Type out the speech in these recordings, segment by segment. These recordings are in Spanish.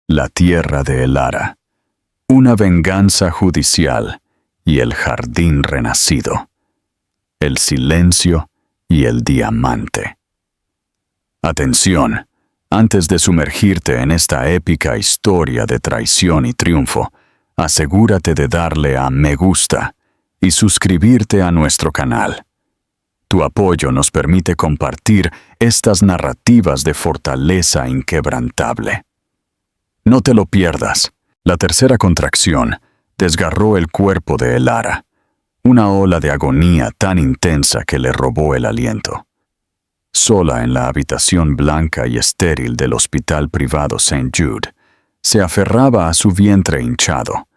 La tierra de Elara, una venganza judicial y el jardín renacido, el silencio y el diamante. Atención, antes de sumergirte en esta épica historia de traición y triunfo, asegúrate de darle a me gusta y suscribirte a nuestro canal. Tu apoyo nos permite compartir estas narrativas de fortaleza inquebrantable. No te lo pierdas. La tercera contracción desgarró el cuerpo de Elara, una ola de agonía tan intensa que le robó el aliento. Sola en la habitación blanca y estéril del hospital privado St. Jude, se aferraba a su vientre hinchado,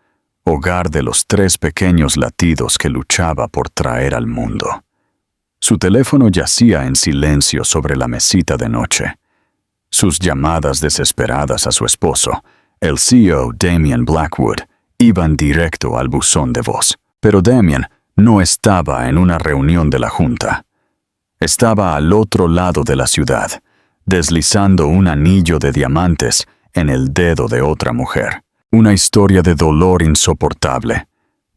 hogar de los 3 pequeños latidos que luchaba por traer al mundo. Su teléfono yacía en silencio sobre la mesita de noche. Sus llamadas desesperadas a su esposo, el CEO Damian Blackwood, iban directo al buzón de voz. Pero Damian no estaba en una reunión de la junta. Estaba al otro lado de la ciudad, deslizando un anillo de diamantes en el dedo de otra mujer. Una historia de dolor insoportable,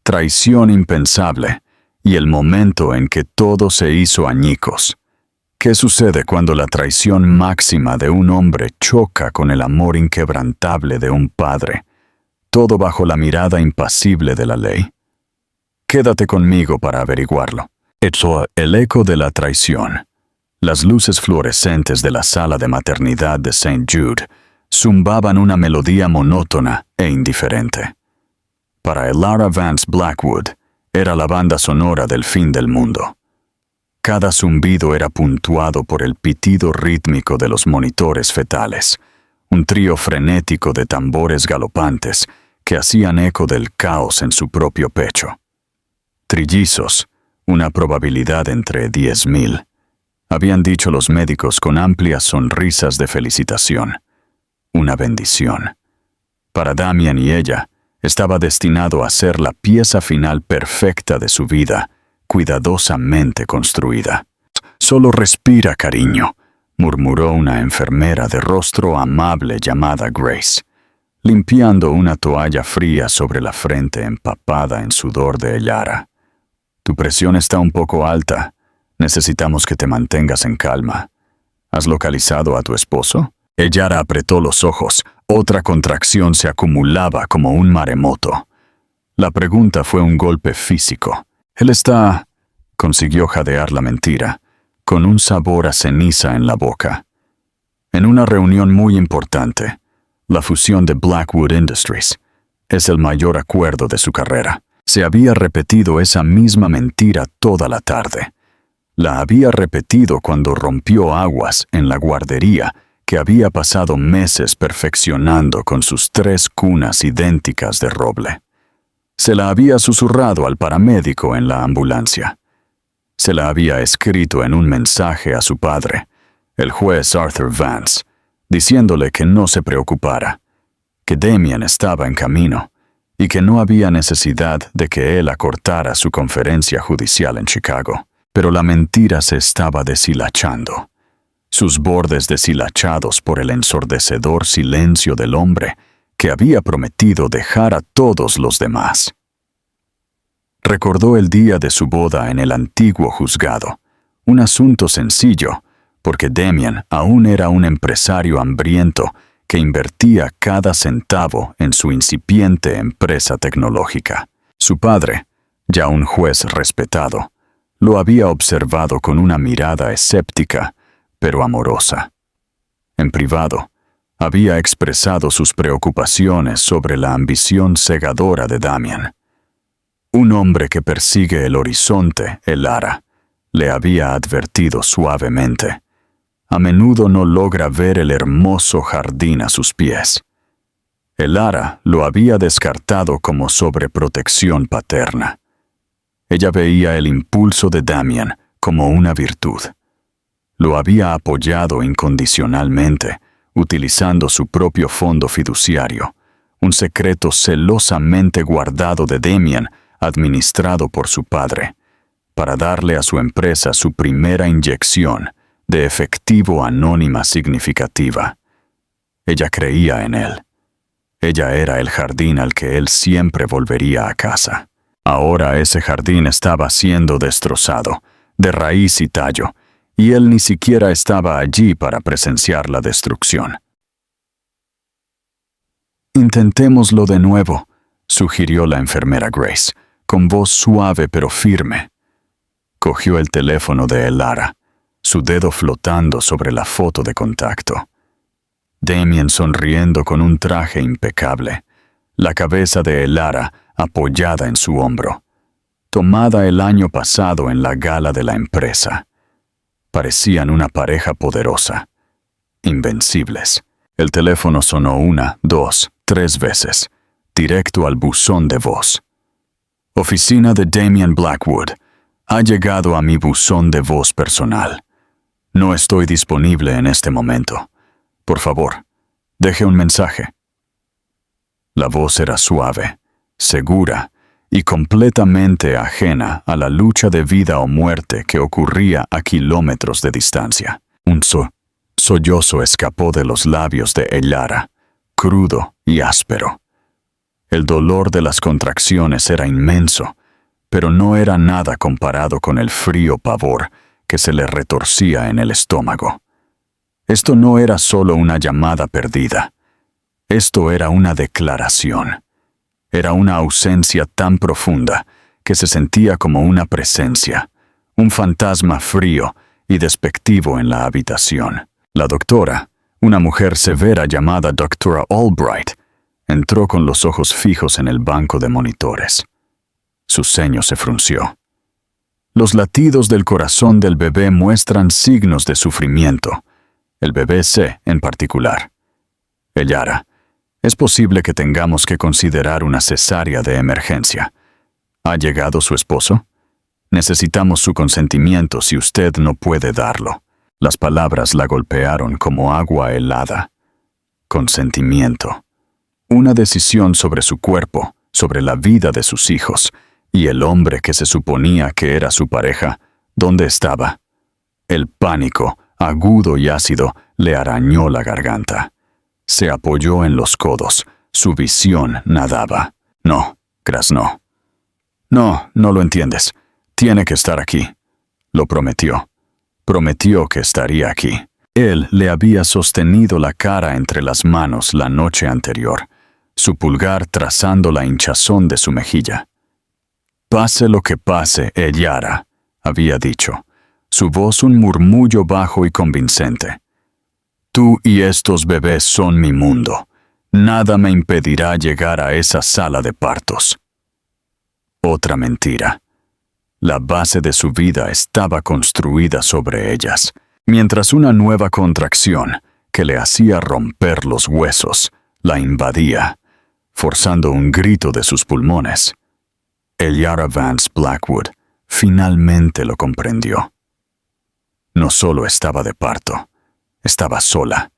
traición impensable y el momento en que todo se hizo añicos. ¿Qué sucede cuando la traición máxima de un hombre choca con el amor inquebrantable de un padre, todo bajo la mirada impasible de la ley? Quédate conmigo para averiguarlo. El eco de la traición. Las luces fluorescentes de la sala de maternidad de St. Jude zumbaban una melodía monótona e indiferente. Para Elara Vance Blackwood, era la banda sonora del fin del mundo. Cada zumbido era puntuado por el pitido rítmico de los monitores fetales, un trío frenético de tambores galopantes que hacían eco del caos en su propio pecho. Trillizos, una probabilidad entre 10,000, habían dicho los médicos con amplias sonrisas de felicitación. Una bendición. Para Damian y ella, estaba destinado a ser la pieza final perfecta de su vida, cuidadosamente construida. «Solo respira, cariño», murmuró una enfermera de rostro amable llamada Grace, limpiando una toalla fría sobre la frente empapada en sudor de Elara. «Tu presión está un poco alta. Necesitamos que te mantengas en calma. ¿Has localizado a tu esposo?» Elara apretó los ojos. Otra contracción se acumulaba como un maremoto. La pregunta fue un golpe físico. «Él está...» consiguió jadear la mentira, con un sabor a ceniza en la boca. «En una reunión muy importante, la fusión de Blackwood Industries. Es el mayor acuerdo de su carrera». Se había repetido esa misma mentira toda la tarde. La había repetido cuando rompió aguas en la guardería que había pasado meses perfeccionando con sus 3 cunas idénticas de roble. Se la había susurrado al paramédico en la ambulancia. Se la había escrito en un mensaje a su padre, el juez Arthur Vance, diciéndole que no se preocupara, que Damian estaba en camino y que no había necesidad de que él acortara su conferencia judicial en Chicago. Pero la mentira se estaba deshilachando. Sus bordes deshilachados por el ensordecedor silencio del hombre que había prometido dejar a todos los demás. Recordó el día de su boda en el antiguo juzgado, un asunto sencillo, porque Damian aún era un empresario hambriento que invertía cada centavo en su incipiente empresa tecnológica. Su padre, ya un juez respetado, lo había observado con una mirada escéptica, pero amorosa. En privado, había expresado sus preocupaciones sobre la ambición cegadora de Damian. Un hombre que persigue el horizonte, Elara, le había advertido suavemente. A menudo no logra ver el hermoso jardín a sus pies. Elara lo había descartado como sobreprotección paterna. Ella veía el impulso de Damian como una virtud. Lo había apoyado incondicionalmente, utilizando su propio fondo fiduciario, un secreto celosamente guardado de Damian, administrado por su padre, para darle a su empresa su primera inyección de efectivo anónima significativa. Ella creía en él. Ella era el jardín al que él siempre volvería a casa. Ahora ese jardín estaba siendo destrozado, de raíz y tallo, y él ni siquiera estaba allí para presenciar la destrucción. «Intentémoslo de nuevo», sugirió la enfermera Grace, con voz suave pero firme. Cogió el teléfono de Elara, su dedo flotando sobre la foto de contacto. Damien sonriendo con un traje impecable, la cabeza de Elara apoyada en su hombro, tomada el año pasado en la gala de la empresa. Parecían una pareja poderosa, invencibles. El teléfono sonó 1, 2, 3 veces, directo al buzón de voz. «Oficina de Damien Blackwood. Ha llegado a mi buzón de voz personal. No estoy disponible en este momento. Por favor, deje un mensaje». La voz era suave, segura y completamente ajena a la lucha de vida o muerte que ocurría a kilómetros de distancia. Un sollozo escapó de los labios de Elara, crudo y áspero. El dolor de las contracciones era inmenso, pero no era nada comparado con el frío pavor que se le retorcía en el estómago. Esto no era solo una llamada perdida. Esto era una declaración. Era una ausencia tan profunda que se sentía como una presencia, un fantasma frío y despectivo en la habitación. La doctora, una mujer severa llamada Doctora Albright, entró con los ojos fijos en el banco de monitores. Su ceño se frunció. Los latidos del corazón del bebé muestran signos de sufrimiento, el bebé C en particular. Elara, es posible que tengamos que considerar una cesárea de emergencia. ¿Ha llegado su esposo? Necesitamos su consentimiento si usted no puede darlo. Las palabras la golpearon como agua helada. Consentimiento. Una decisión sobre su cuerpo, sobre la vida de sus hijos, y el hombre que se suponía que era su pareja, ¿dónde estaba? El pánico, agudo y ácido, le arañó la garganta. Se apoyó en los codos, su visión nadaba. «No, graznó. No, no lo entiendes. Tiene que estar aquí». Lo prometió. Prometió que estaría aquí. Él le había sostenido la cara entre las manos la noche anterior, su pulgar trazando la hinchazón de su mejilla. «Pase lo que pase, Elara», había dicho, su voz un murmullo bajo y convincente. «Tú y estos bebés son mi mundo. Nada me impedirá llegar a esa sala de partos». Otra mentira. La base de su vida estaba construida sobre ellas, mientras una nueva contracción, que le hacía romper los huesos, la invadía, forzando un grito de sus pulmones. Elara Vance Blackwood finalmente lo comprendió. No solo estaba de parto, estaba sola.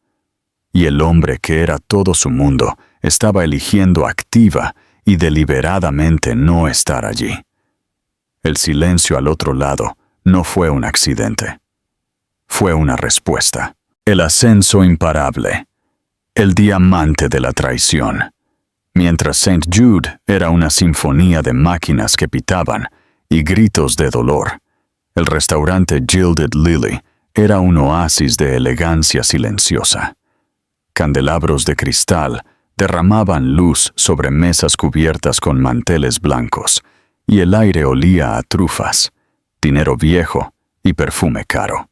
Y el hombre que era todo su mundo estaba eligiendo activa y deliberadamente no estar allí. El silencio al otro lado no fue un accidente. Fue una respuesta. El ascenso imparable. El diamante de la traición. Mientras St. Jude era una sinfonía de máquinas que pitaban y gritos de dolor, el restaurante Gilded Lily era un oasis de elegancia silenciosa. Candelabros de cristal derramaban luz sobre mesas cubiertas con manteles blancos, y el aire olía a trufas, dinero viejo y perfume caro.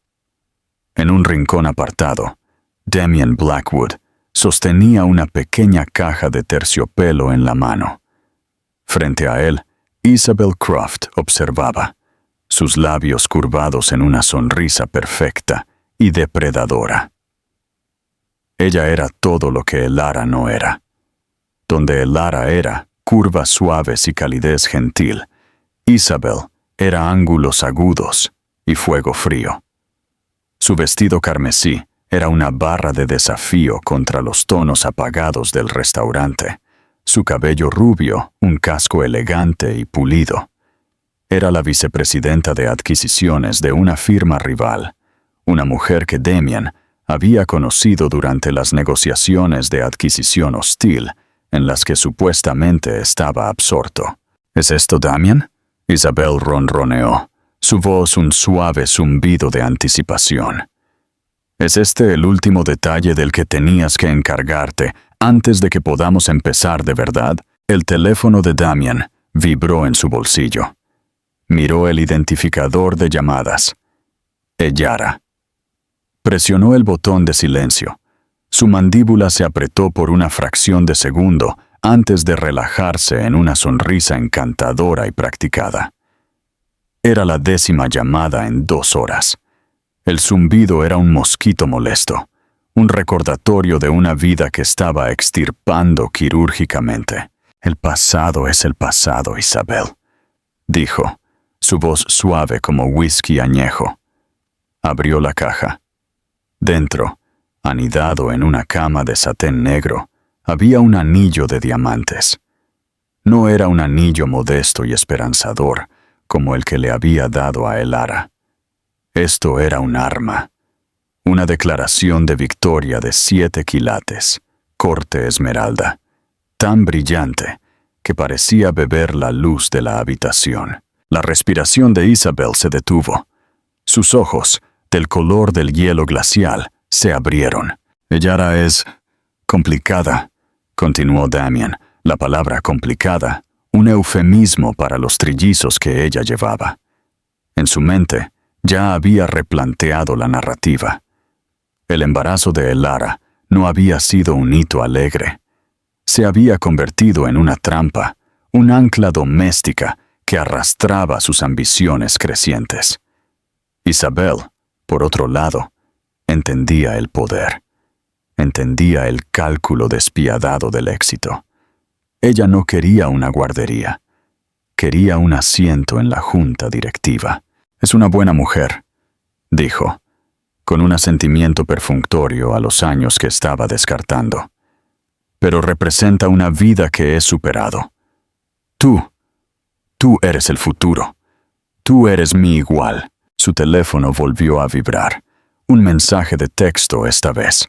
En un rincón apartado, Damien Blackwood sostenía una pequeña caja de terciopelo en la mano. Frente a él, Isabel Croft observaba, sus labios curvados en una sonrisa perfecta y depredadora. Ella era todo lo que Elara no era. Donde Elara era curvas suaves y calidez gentil, Isabel era ángulos agudos y fuego frío. Su vestido carmesí era una barra de desafío contra los tonos apagados del restaurante. Su cabello rubio, un casco elegante y pulido. Era la vicepresidenta de adquisiciones de una firma rival, una mujer que Damien había conocido durante las negociaciones de adquisición hostil en las que supuestamente estaba absorto. ¿Es esto Damian? Isabel ronroneó, su voz un suave zumbido de anticipación. ¿Es este el último detalle del que tenías que encargarte antes de que podamos empezar de verdad? El teléfono de Damian vibró en su bolsillo. Miró el identificador de llamadas. Ellara. Presionó el botón de silencio. Su mandíbula se apretó por una fracción de segundo antes de relajarse en una sonrisa encantadora y practicada. Era la 10ª llamada en 2 horas. El zumbido era un mosquito molesto, un recordatorio de una vida que estaba extirpando quirúrgicamente. El pasado es el pasado, Isabel, dijo, su voz suave como whisky añejo. Abrió la caja. Dentro, anidado en una cama de satén negro, había un anillo de diamantes. No era un anillo modesto y esperanzador, como el que le había dado a Ellara. Esto era un arma. Una declaración de victoria de 7 quilates, corte esmeralda, tan brillante que parecía beber la luz de la habitación. La respiración de Isabel se detuvo. Sus ojos, del color del hielo glacial, se abrieron. Ellara es complicada, continuó Damian, la palabra complicada, un eufemismo para los trillizos que ella llevaba. En su mente, ya había replanteado la narrativa. El embarazo de Ellara no había sido un hito alegre. Se había convertido en una trampa, un ancla doméstica que arrastraba sus ambiciones crecientes. Isabel, por otro lado, entendía el poder. Entendía el cálculo despiadado del éxito. Ella no quería una guardería. Quería un asiento en la junta directiva. Es una buena mujer, dijo, con un asentimiento perfunctorio a los años que estaba descartando. Pero representa una vida que he superado. Tú eres el futuro. Tú eres mi igual. Su teléfono volvió a vibrar. Un mensaje de texto esta vez.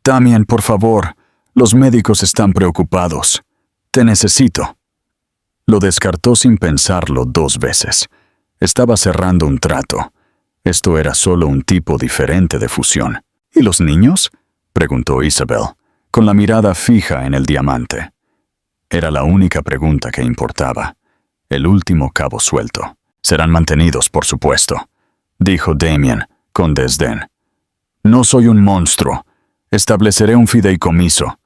Damian, por favor, los médicos están preocupados. Te necesito. Lo descartó sin pensarlo 2 veces. Estaba cerrando un trato. Esto era solo un tipo diferente de fusión. ¿Y los niños?, preguntó Isabel, con la mirada fija en el diamante. Era la única pregunta que importaba. El último cabo suelto. Serán mantenidos, por supuesto, dijo Damian, con desdén. No soy un monstruo. Estableceré un fideicomiso.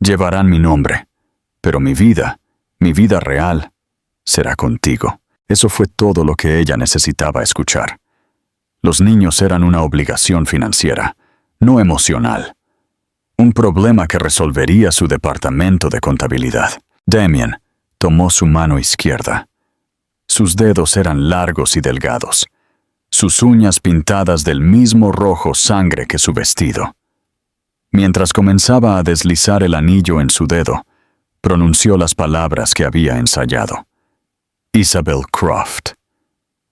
Llevarán mi nombre. Pero mi vida real, será contigo. Eso fue todo lo que ella necesitaba escuchar. Los niños eran una obligación financiera, no emocional. Un problema que resolvería su departamento de contabilidad. Damian tomó su mano izquierda. Sus dedos eran largos y delgados, sus uñas pintadas del mismo rojo sangre que su vestido. Mientras comenzaba a deslizar el anillo en su dedo, pronunció las palabras que había ensayado. Isabel Croft.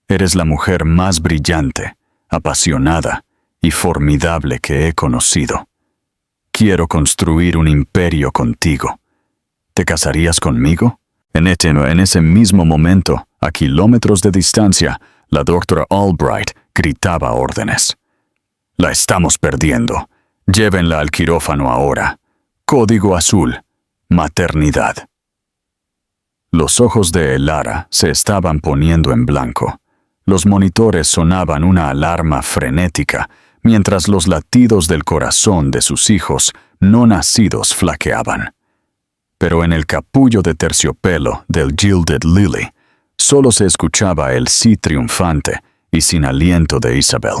Eres la mujer más brillante, apasionada y formidable que he conocido. Quiero construir un imperio contigo. ¿Te casarías conmigo? En ese mismo momento, a kilómetros de distancia, la doctora Albright gritaba órdenes. La estamos perdiendo. Llévenla al quirófano ahora. Código azul. Maternidad. Los ojos de Ellara se estaban poniendo en blanco. Los monitores sonaban una alarma frenética, mientras los latidos del corazón de sus hijos no nacidos flaqueaban. Pero en el capullo de terciopelo del Gilded Lily, solo se escuchaba el sí triunfante y sin aliento de Isabel.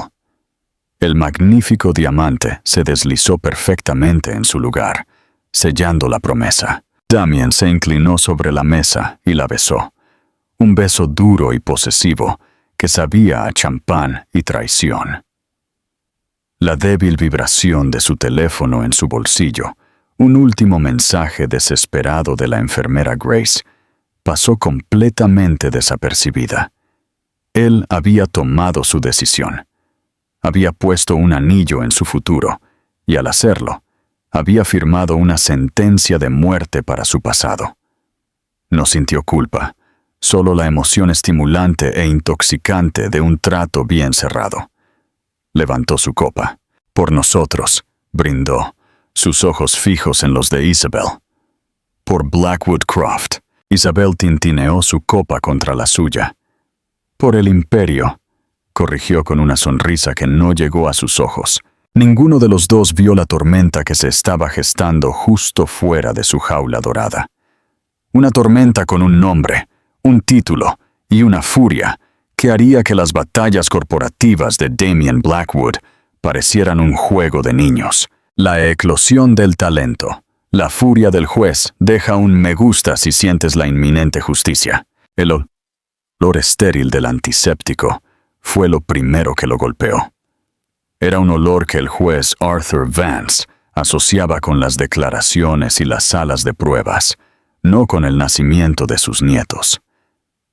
El magnífico diamante se deslizó perfectamente en su lugar, sellando la promesa. Damian se inclinó sobre la mesa y la besó. Un beso duro y posesivo que sabía a champán y traición. La débil vibración de su teléfono en su bolsillo, un último mensaje desesperado de la enfermera Grace, pasó completamente desapercibida. Él había tomado su decisión. Había puesto un anillo en su futuro, y al hacerlo, había firmado una sentencia de muerte para su pasado. No sintió culpa, solo la emoción estimulante e intoxicante de un trato bien cerrado. Levantó su copa. Por nosotros, brindó, sus ojos fijos en los de Isabel. Por Blackwood Croft, Isabel tintineó su copa contra la suya. Por el imperio, corrigió con una sonrisa que no llegó a sus ojos. Ninguno de los dos vio la tormenta que se estaba gestando justo fuera de su jaula dorada. Una tormenta con un nombre, un título y una furia que haría que las batallas corporativas de Damien Blackwood parecieran un juego de niños. La eclosión del talento. La furia del juez deja un me gusta si sientes la inminente justicia. El olor estéril del antiséptico fue lo primero que lo golpeó. Era un olor que el juez Arthur Vance asociaba con las declaraciones y las salas de pruebas, no con el nacimiento de sus nietos.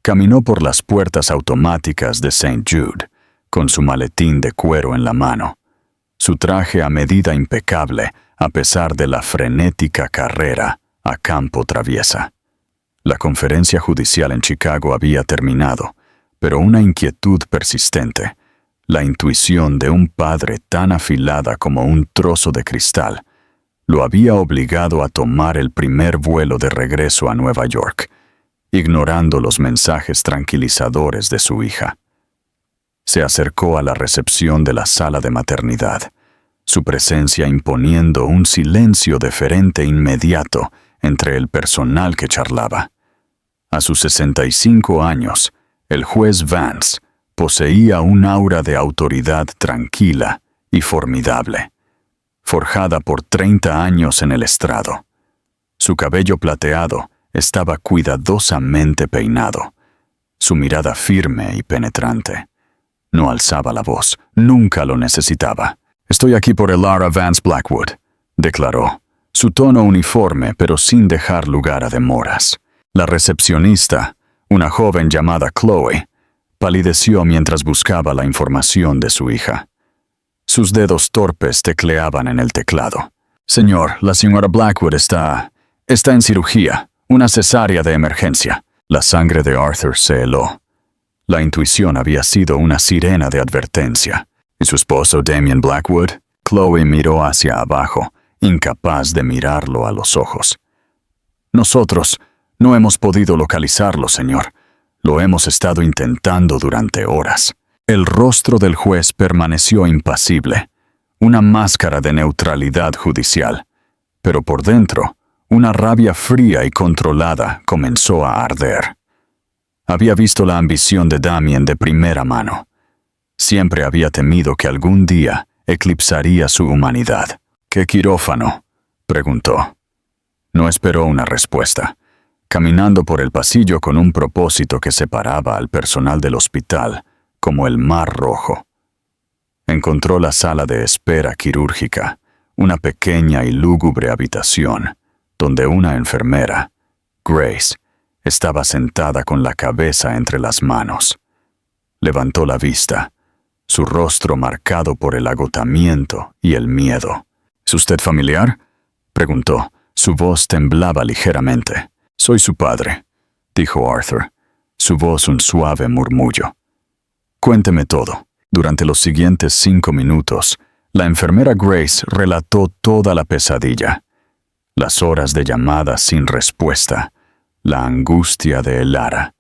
Caminó por las puertas automáticas de St. Jude, con su maletín de cuero en la mano, su traje a medida impecable a pesar de la frenética carrera a campo traviesa. La conferencia judicial en Chicago había terminado, pero una inquietud persistente, la intuición de un padre tan afilada como un trozo de cristal, lo había obligado a tomar el primer vuelo de regreso a Nueva York, ignorando los mensajes tranquilizadores de su hija. Se acercó a la recepción de la sala de maternidad, su presencia imponiendo un silencio deferente inmediato entre el personal que charlaba. A sus 65 años, el juez Vance poseía un aura de autoridad tranquila y formidable, forjada por 30 años en el estrado. Su cabello plateado estaba cuidadosamente peinado, su mirada firme y penetrante. No alzaba la voz, nunca lo necesitaba. «Estoy aquí por Elara Vance Blackwood», declaró, su tono uniforme pero sin dejar lugar a demoras. La recepcionista, una joven llamada Chloe, palideció mientras buscaba la información de su hija. Sus dedos torpes tecleaban en el teclado. «Señor, la señora Blackwood está en cirugía, una cesárea de emergencia». La sangre de Arthur se heló. La intuición había sido una sirena de advertencia. ¿Y su esposo Damien Blackwood? Chloe miró hacia abajo, incapaz de mirarlo a los ojos. «Nosotros no hemos podido localizarlo, señor. Lo hemos estado intentando durante horas». El rostro del juez permaneció impasible, una máscara de neutralidad judicial, pero por dentro, una rabia fría y controlada comenzó a arder. Había visto la ambición de Damien de primera mano. Siempre había temido que algún día eclipsaría su humanidad. «¿Qué quirófano?», preguntó. No esperó una respuesta. Caminando por el pasillo con un propósito que separaba al personal del hospital, como el mar rojo. Encontró la sala de espera quirúrgica, una pequeña y lúgubre habitación, donde una enfermera, Grace, estaba sentada con la cabeza entre las manos. Levantó la vista, su rostro marcado por el agotamiento y el miedo. «¿Es usted familiar?», preguntó. Su voz temblaba ligeramente. «Soy su padre», dijo Arthur, su voz un suave murmullo. «Cuénteme todo». Durante los siguientes 5 minutos, la enfermera Grace relató toda la pesadilla. Las horas de llamadas sin respuesta, la angustia de Elara,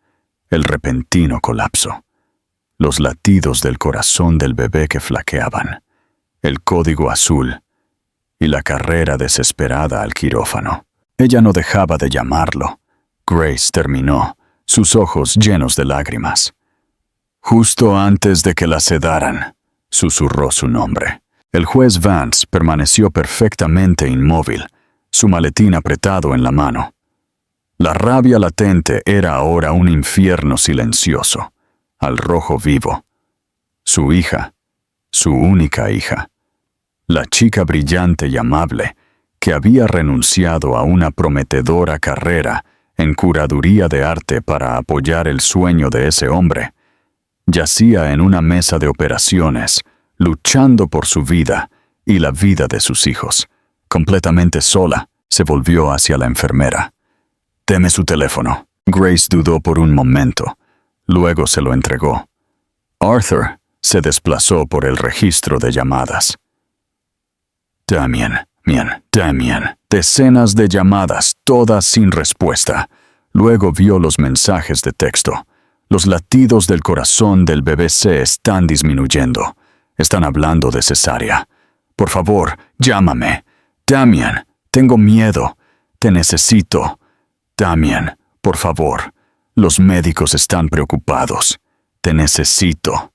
el repentino colapso, los latidos del corazón del bebé que flaqueaban, el código azul y la carrera desesperada al quirófano. Ella no dejaba de llamarlo. Grace terminó, sus ojos llenos de lágrimas. «Justo antes de que la sedaran», susurró su nombre. El juez Vance permaneció perfectamente inmóvil, su maletín apretado en la mano. La rabia latente era ahora un infierno silencioso, al rojo vivo. Su hija, su única hija, la chica brillante y amable, que había renunciado a una prometedora carrera en curaduría de arte para apoyar el sueño de ese hombre, yacía en una mesa de operaciones, luchando por su vida y la vida de sus hijos, completamente sola, se volvió hacia la enfermera. «Deme su teléfono». Grace dudó por un momento. Luego se lo entregó. Arthur se desplazó por el registro de llamadas. Damien. Decenas de llamadas, todas sin respuesta. Luego vio los mensajes de texto. Los latidos del corazón del bebé se están disminuyendo. Están hablando de cesárea. Por favor, llámame. Damien, tengo miedo. Te necesito. Damien, por favor. Los médicos están preocupados. Te necesito.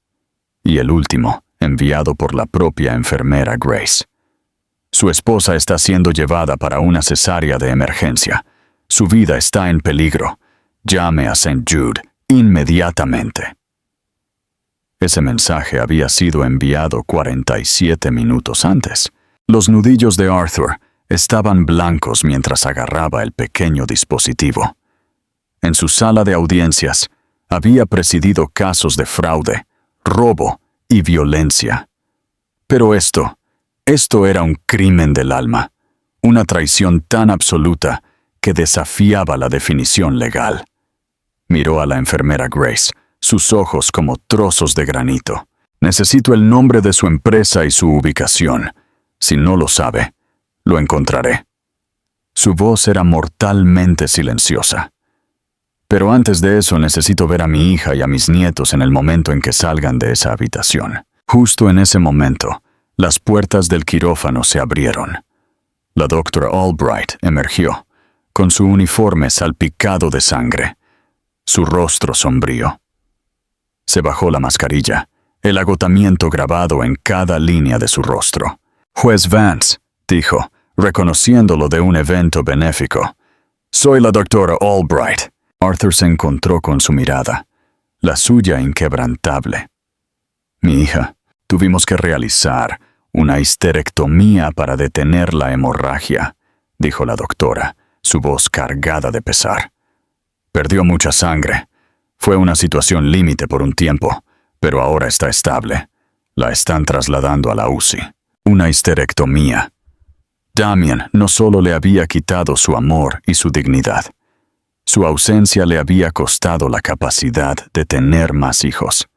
Y el último, enviado por la propia enfermera Grace. Su esposa está siendo llevada para una cesárea de emergencia. Su vida está en peligro. Llame a St. Jude inmediatamente. Ese mensaje había sido enviado 47 minutos antes. Los nudillos de Arthur estaban blancos mientras agarraba el pequeño dispositivo. En su sala de audiencias había presidido casos de fraude, robo y violencia. Pero esto era un crimen del alma, una traición tan absoluta que desafiaba la definición legal. Miró a la enfermera Grace, sus ojos como trozos de granito. Necesito el nombre de su empresa y su ubicación. Si no lo sabe, lo encontraré. Su voz era mortalmente silenciosa. Pero antes de eso necesito ver a mi hija y a mis nietos en el momento en que salgan de esa habitación. Justo en ese momento, las puertas del quirófano se abrieron. La doctora Albright emergió, con su uniforme salpicado de sangre, su rostro sombrío. Se bajó la mascarilla, el agotamiento grabado en cada línea de su rostro. «Juez Vance», dijo, reconociéndolo de un evento benéfico. «Soy la doctora Albright». Arthur se encontró con su mirada, la suya inquebrantable. «Mi hija, tuvimos que realizar una histerectomía para detener la hemorragia», dijo la doctora, su voz cargada de pesar. «Perdió mucha sangre. Fue una situación límite por un tiempo, pero ahora está estable. La están trasladando a la UCI. Una histerectomía». Damien no solo le había quitado su amor y su dignidad. Su ausencia le había costado la capacidad de tener más hijos.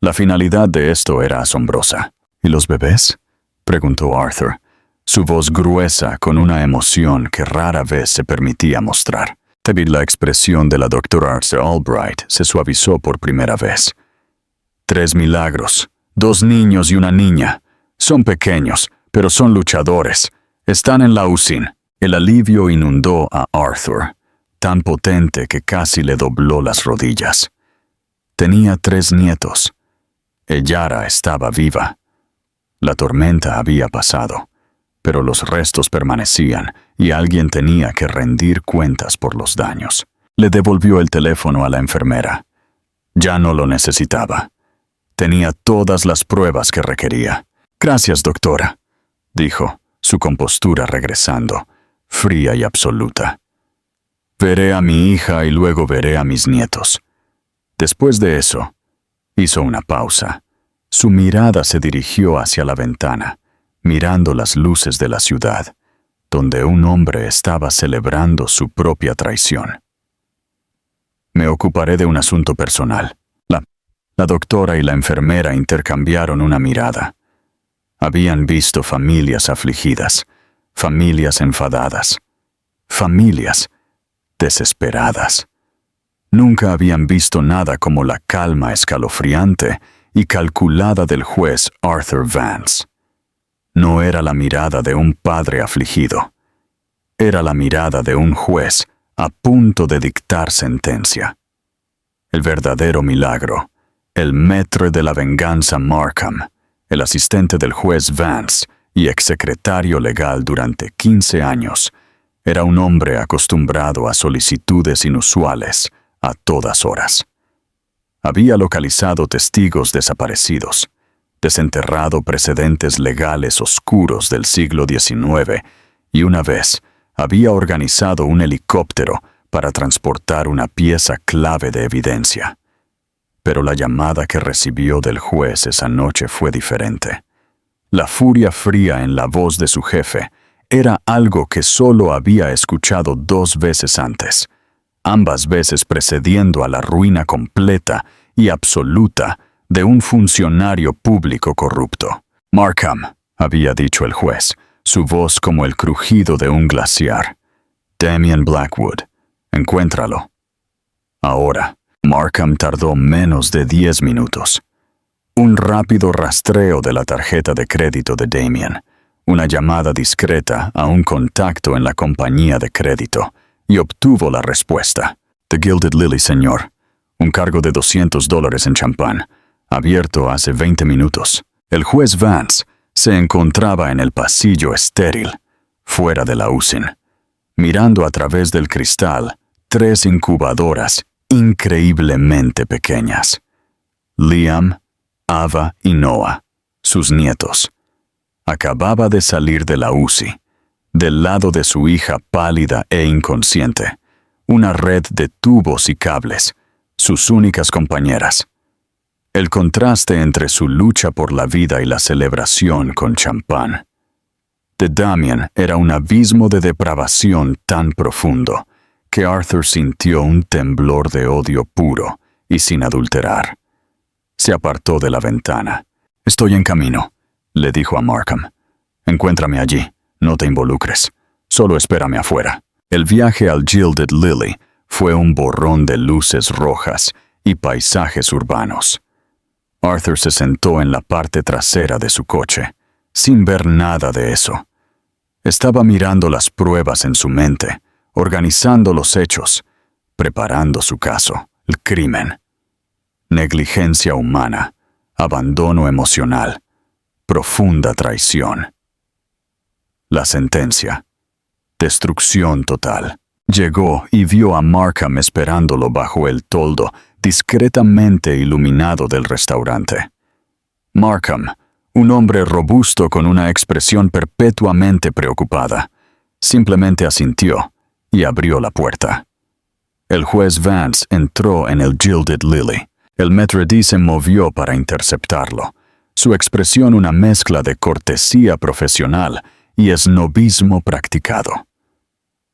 La finalidad de esto era asombrosa. «¿Y los bebés?», preguntó Arthur, su voz gruesa con una emoción que rara vez se permitía mostrar. La expresión de la doctora Arthur Albright se suavizó por primera vez. «3 milagros, 2 niños y una niña. Son pequeños, pero son luchadores. Están en la UCI». El alivio inundó a Arthur, tan potente que casi le dobló las rodillas. Tenía 3 nietos. Yara estaba viva. La tormenta había pasado, pero los restos permanecían y alguien tenía que rendir cuentas por los daños. Le devolvió el teléfono a la enfermera. Ya no lo necesitaba. Tenía todas las pruebas que requería. «Gracias, doctora», dijo, su compostura regresando, fría y absoluta. «Veré a mi hija y luego veré a mis nietos». Después de eso, hizo una pausa. Su mirada se dirigió hacia la ventana, mirando las luces de la ciudad, donde un hombre estaba celebrando su propia traición. «Me ocuparé de un asunto personal». La doctora y la enfermera intercambiaron una mirada. Habían visto familias afligidas, familias enfadadas, familias desesperadas. Nunca habían visto nada como la calma escalofriante y calculada del juez Arthur Vance. No era la mirada de un padre afligido. Era la mirada de un juez a punto de dictar sentencia. El verdadero milagro, el maître de la venganza Markham, el asistente del juez Vance y exsecretario legal durante 15 años, era un hombre acostumbrado a solicitudes inusuales a todas horas. Había localizado testigos desaparecidos, desenterrado precedentes legales oscuros del siglo XIX y una vez había organizado un helicóptero para transportar una pieza clave de evidencia. Pero la llamada que recibió del juez esa noche fue diferente. La furia fría en la voz de su jefe era algo que solo había escuchado 2 veces antes, ambas veces precediendo a la ruina completa y absoluta de un funcionario público corrupto. «Markham», había dicho el juez, su voz como el crujido de un glaciar. «Damian Blackwood, encuéntralo». Ahora, Markham tardó menos de 10 minutos. Un rápido rastreo de la tarjeta de crédito de Damian, una llamada discreta a un contacto en la compañía de crédito, y obtuvo la respuesta. «The Gilded Lily, señor. Un cargo de $200 en champán, abierto hace 20 minutos». El juez Vance se encontraba en el pasillo estéril, fuera de la USIN, mirando a través del cristal 3 incubadoras increíblemente pequeñas. Liam, Ava y Noah, sus nietos. Acababa de salir de la UCI, del lado de su hija pálida e inconsciente, una red de tubos y cables, sus únicas compañeras. El contraste entre su lucha por la vida y la celebración con champán. De Damian era un abismo de depravación tan profundo que Arthur sintió un temblor de odio puro y sin adulterar. Se apartó de la ventana. «Estoy en camino», le dijo a Markham. «Encuéntrame allí, no te involucres. Solo espérame afuera». El viaje al Gilded Lily fue un borrón de luces rojas y paisajes urbanos. Arthur se sentó en la parte trasera de su coche, sin ver nada de eso. Estaba mirando las pruebas en su mente, organizando los hechos, preparando su caso, el crimen. Negligencia humana, abandono emocional, profunda traición. La sentencia. Destrucción total. Llegó y vio a Markham esperándolo bajo el toldo discretamente iluminado del restaurante. Markham, un hombre robusto con una expresión perpetuamente preocupada, simplemente asintió y abrió la puerta. El juez Vance entró en el Gilded Lily. El maître d' se movió para interceptarlo, su expresión una mezcla de cortesía profesional y esnobismo practicado.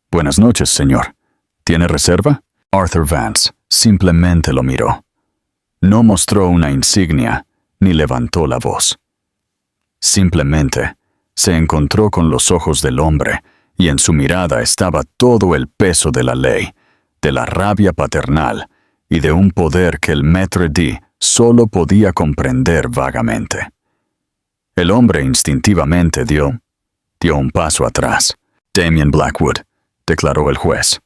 «Buenas noches, señor. ¿Tiene reserva?» Arthur Vance simplemente lo miró. No mostró una insignia ni levantó la voz. Simplemente se encontró con los ojos del hombre y en su mirada estaba todo el peso de la ley, de la rabia paternal y de un poder que el maître d' solo podía comprender vagamente. El hombre instintivamente dio un paso atrás. «Damian Blackwood», declaró el juez.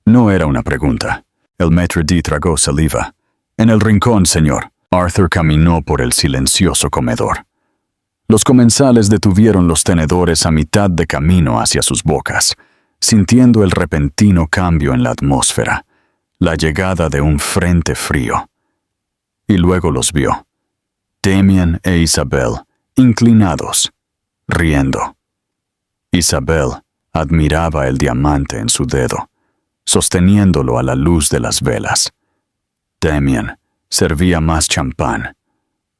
No era una pregunta. El maître d' tragó saliva. «En el rincón, señor». Arthur caminó por el silencioso comedor. Los comensales detuvieron los tenedores a mitad de camino hacia sus bocas, sintiendo el repentino cambio en la atmósfera, la llegada de un frente frío. Y luego los vio. Damian e Isabel, inclinados, riendo. Isabel admiraba el diamante en su dedo, sosteniéndolo a la luz de las velas. Damian servía más champán,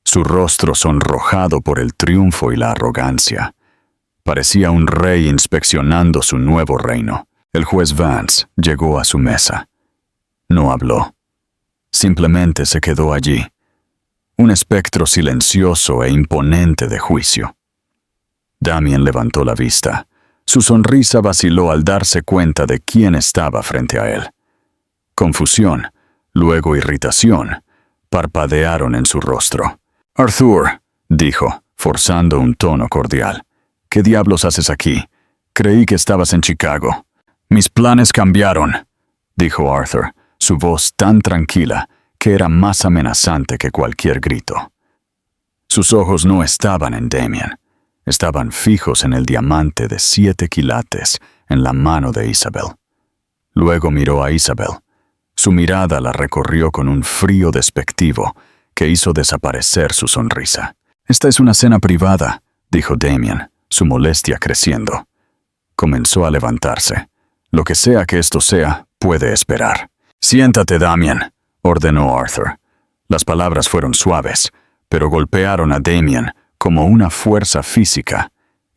su rostro sonrojado por el triunfo y la arrogancia. Parecía un rey inspeccionando su nuevo reino. El juez Vance llegó a su mesa. No habló. Simplemente se quedó allí, un espectro silencioso e imponente de juicio. Damian levantó la vista. Su sonrisa vaciló al darse cuenta de quién estaba frente a él. Confusión, luego irritación, parpadearon en su rostro. «Arthur», dijo, forzando un tono cordial. «¿Qué diablos haces aquí? Creí que estabas en Chicago». «Mis planes cambiaron», dijo Arthur, su voz tan tranquila que era más amenazante que cualquier grito. Sus ojos no estaban en Damian. Estaban fijos en el diamante de 7 quilates en la mano de Isabel. Luego miró a Isabel. Su mirada la recorrió con un frío despectivo que hizo desaparecer su sonrisa. «Esta es una cena privada», dijo Damian, su molestia creciendo. Comenzó a levantarse. «Lo que sea que esto sea, puede esperar». «Siéntate, Damian», ordenó Arthur. Las palabras fueron suaves, pero golpearon a Damian como una fuerza física,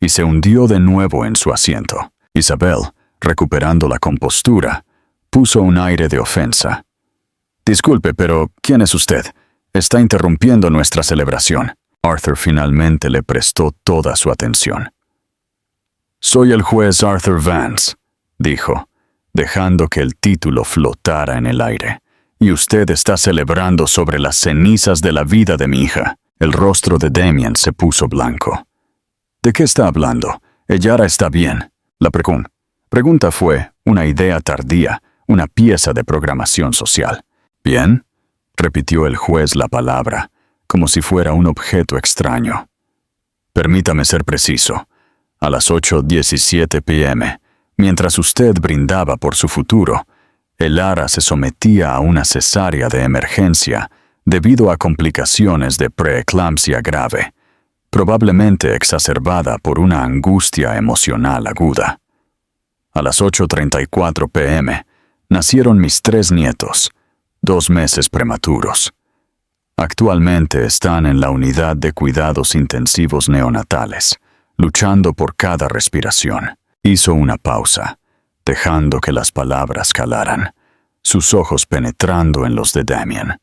y se hundió de nuevo en su asiento. Isabel, recuperando la compostura, puso un aire de ofensa. «Disculpe, pero ¿quién es usted? Está interrumpiendo nuestra celebración». Arthur finalmente le prestó toda su atención. «Soy el juez Arthur Vance», dijo, dejando que el título flotara en el aire. «Y usted está celebrando sobre las cenizas de la vida de mi hija». El rostro de Damien se puso blanco. «¿De qué está hablando? Ella está bien». La pregunta fue una idea tardía, una pieza de programación social. «¿Bien?», repitió el juez la palabra, como si fuera un objeto extraño. «Permítame ser preciso. A las 8:17 p.m., mientras usted brindaba por su futuro, Elara se sometía a una cesárea de emergencia debido a complicaciones de preeclampsia grave, probablemente exacerbada por una angustia emocional aguda. A las 8:34 p.m., nacieron mis 3 nietos, 2 meses prematuros. Actualmente están en la unidad de cuidados intensivos neonatales, luchando por cada respiración». Hizo una pausa, dejando que las palabras calaran, sus ojos penetrando en los de Damien.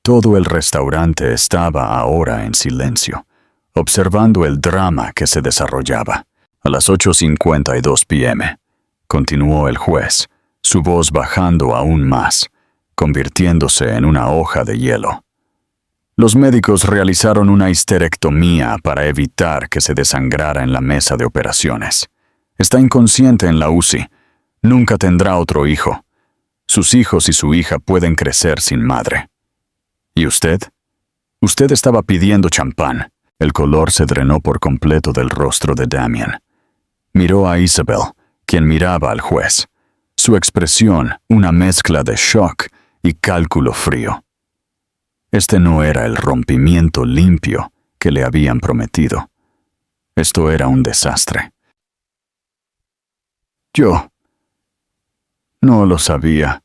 Todo el restaurante estaba ahora en silencio, observando el drama que se desarrollaba. A las 8:52 p.m., continuó el juez, su voz bajando aún más, convirtiéndose en una hoja de hielo. «Los médicos realizaron una histerectomía para evitar que se desangrara en la mesa de operaciones. Está inconsciente en la UCI. Nunca tendrá otro hijo. Sus hijos y su hija pueden crecer sin madre». «¿Y usted? Usted estaba pidiendo champán». El color se drenó por completo del rostro de Damien. Miró a Isabel, quien miraba al juez. Su expresión, una mezcla de shock y cálculo frío. Este no era el rompimiento limpio que le habían prometido. Esto era un desastre. «Yo no lo sabía»,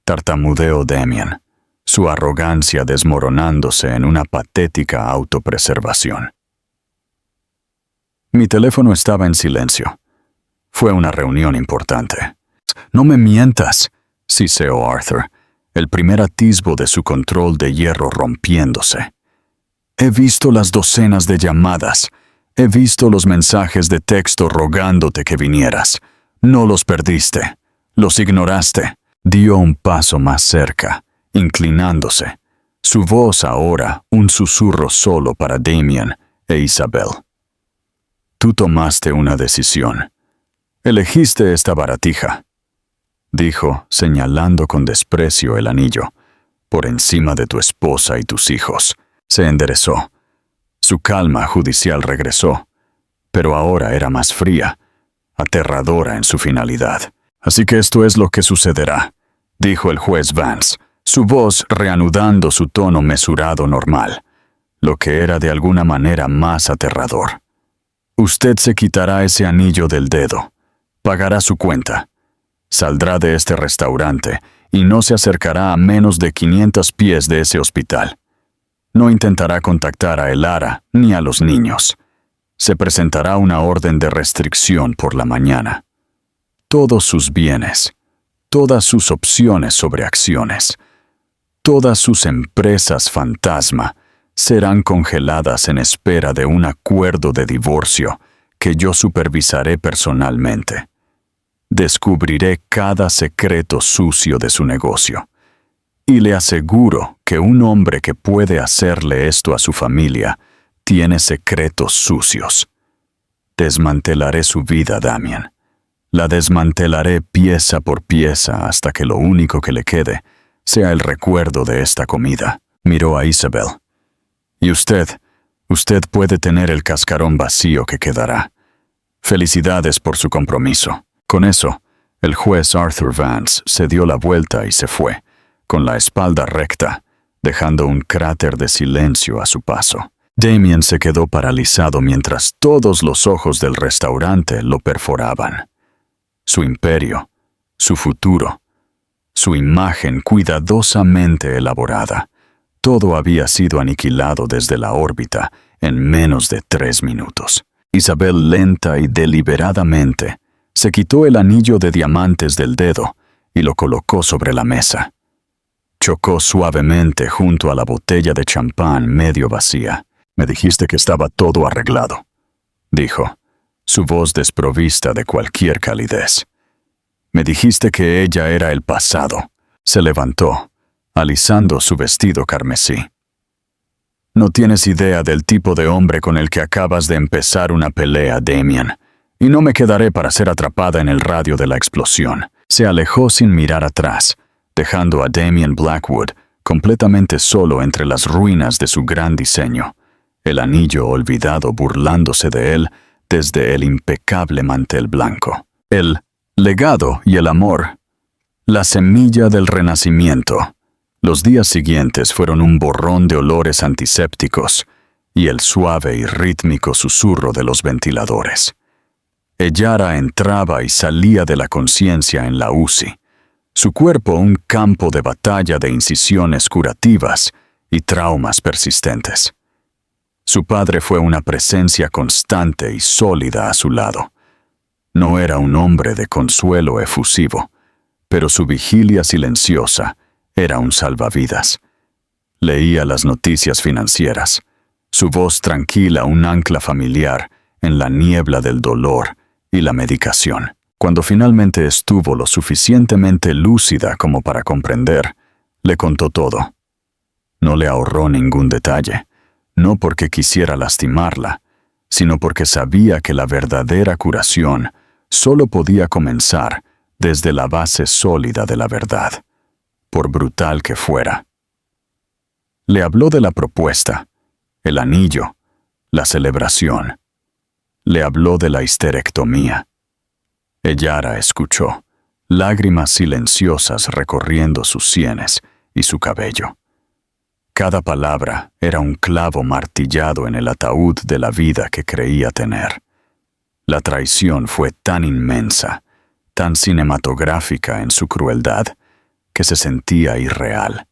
tartamudeó Damien, su arrogancia desmoronándose en una patética autopreservación. «Mi teléfono estaba en silencio. Fue una reunión importante». «No me mientas», siseó Arthur, el primer atisbo de su control de hierro rompiéndose. «He visto las docenas de llamadas. He visto los mensajes de texto rogándote que vinieras. No los perdiste. Los ignoraste». Dio un paso más cerca, inclinándose, su voz ahora un susurro solo para Damien e Isabel. «Tú tomaste una decisión. Elegiste esta baratija», dijo, señalando con desprecio el anillo, «por encima de tu esposa y tus hijos». Se enderezó. Su calma judicial regresó, pero ahora era más fría, aterradora en su finalidad. «Así que esto es lo que sucederá», dijo el juez Vance, su voz reanudando su tono mesurado normal, lo que era de alguna manera más aterrador. «Usted se quitará ese anillo del dedo, pagará su cuenta, saldrá de este restaurante y no se acercará a menos de 500 pies de ese hospital. No intentará contactar a Elara ni a los niños. Se presentará una orden de restricción por la mañana. Todos sus bienes, todas sus opciones sobre acciones, todas sus empresas fantasma serán congeladas en espera de un acuerdo de divorcio que yo supervisaré personalmente. Descubriré cada secreto sucio de su negocio. Y le aseguro que un hombre que puede hacerle esto a su familia tiene secretos sucios. Desmantelaré su vida, Damien. La desmantelaré pieza por pieza hasta que lo único que le quede sea el recuerdo de esta comida». Miró a Isabel. «Y usted puede tener el cascarón vacío que quedará. Felicidades por su compromiso». Con eso, el juez Arthur Vance se dio la vuelta y se fue, con la espalda recta, dejando un cráter de silencio a su paso. Damien se quedó paralizado mientras todos los ojos del restaurante lo perforaban. Su imperio, su futuro, su imagen cuidadosamente elaborada, todo había sido aniquilado desde la órbita en menos de 3 minutos. Isabel lenta y deliberadamente se quitó el anillo de diamantes del dedo y lo colocó sobre la mesa. Chocó suavemente junto a la botella de champán medio vacía. «Me dijiste que estaba todo arreglado», dijo, su voz desprovista de cualquier calidez. «Me dijiste que ella era el pasado». Se levantó, alisando su vestido carmesí. «No tienes idea del tipo de hombre con el que acabas de empezar una pelea, Damien, y no me quedaré para ser atrapada en el radio de la explosión». Se alejó sin mirar atrás, dejando a Damien Blackwood completamente solo entre las ruinas de su gran diseño, el anillo olvidado burlándose de él desde el impecable mantel blanco. El legado y el amor, la semilla del renacimiento. Los días siguientes fueron un borrón de olores antisépticos y el suave y rítmico susurro de los ventiladores. Ellara entraba y salía de la conciencia en la UCI, su cuerpo un campo de batalla de incisiones curativas y traumas persistentes. Su padre fue una presencia constante y sólida a su lado. No era un hombre de consuelo efusivo, pero su vigilia silenciosa era un salvavidas. Leía las noticias financieras, su voz tranquila un ancla familiar en la niebla del dolor y la medicación. Cuando finalmente estuvo lo suficientemente lúcida como para comprender, le contó todo. No le ahorró ningún detalle, no porque quisiera lastimarla, sino porque sabía que la verdadera curación solo podía comenzar desde la base sólida de la verdad, por brutal que fuera. Le habló de la propuesta, el anillo, la celebración. Le habló de la histerectomía. Ellara escuchó, lágrimas silenciosas recorriendo sus sienes y su cabello. Cada palabra era un clavo martillado en el ataúd de la vida que creía tener. La traición fue tan inmensa, tan cinematográfica en su crueldad, que se sentía irreal.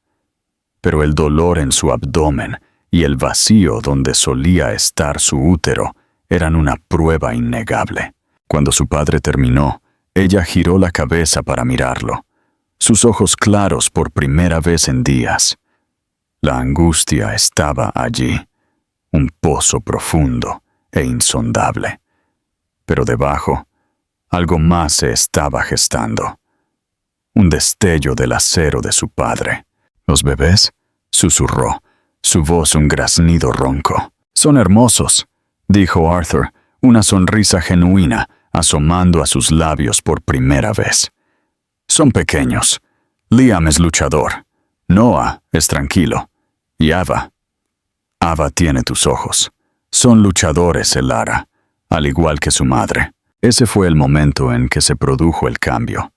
Pero el dolor en su abdomen y el vacío donde solía estar su útero eran una prueba innegable. Cuando su padre terminó, ella giró la cabeza para mirarlo, sus ojos claros por primera vez en días. La angustia estaba allí, un pozo profundo e insondable. Pero debajo, algo más se estaba gestando. Un destello del acero de su padre. «¿Los bebés?», susurró, su voz un graznido ronco. «Son hermosos», dijo Arthur, una sonrisa genuina asomando a sus labios por primera vez. «Son pequeños. Liam es luchador. Noah es tranquilo. Y Ava tiene tus ojos. Son luchadores, Ellara, al igual que su madre». Ese fue el momento en que se produjo el cambio.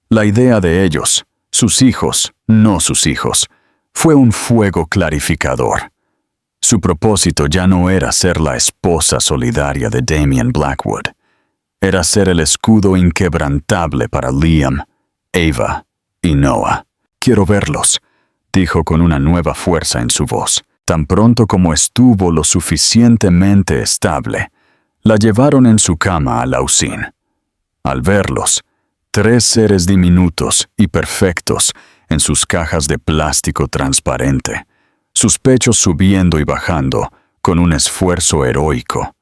La idea de ellos, sus hijos, no sus hijos, fue un fuego clarificador. Su propósito ya no era ser la esposa solidaria de Damien Blackwood. Era ser el escudo inquebrantable para Liam, Ava y Noah. «Quiero verlos», dijo con una nueva fuerza en su voz. Tan pronto como estuvo lo suficientemente estable, la llevaron en su cama a Lausin. Al verlos, 3 seres diminutos y perfectos en sus cajas de plástico transparente, sus pechos subiendo y bajando con un esfuerzo heroico,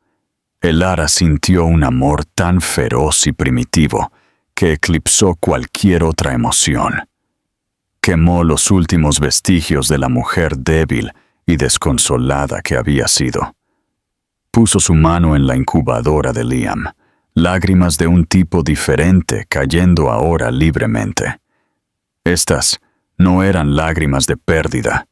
Ellara sintió un amor tan feroz y primitivo que eclipsó cualquier otra emoción. Quemó los últimos vestigios de la mujer débil y desconsolada que había sido. Puso su mano en la incubadora de Liam, lágrimas de un tipo diferente cayendo ahora libremente. Estas no eran lágrimas de pérdida,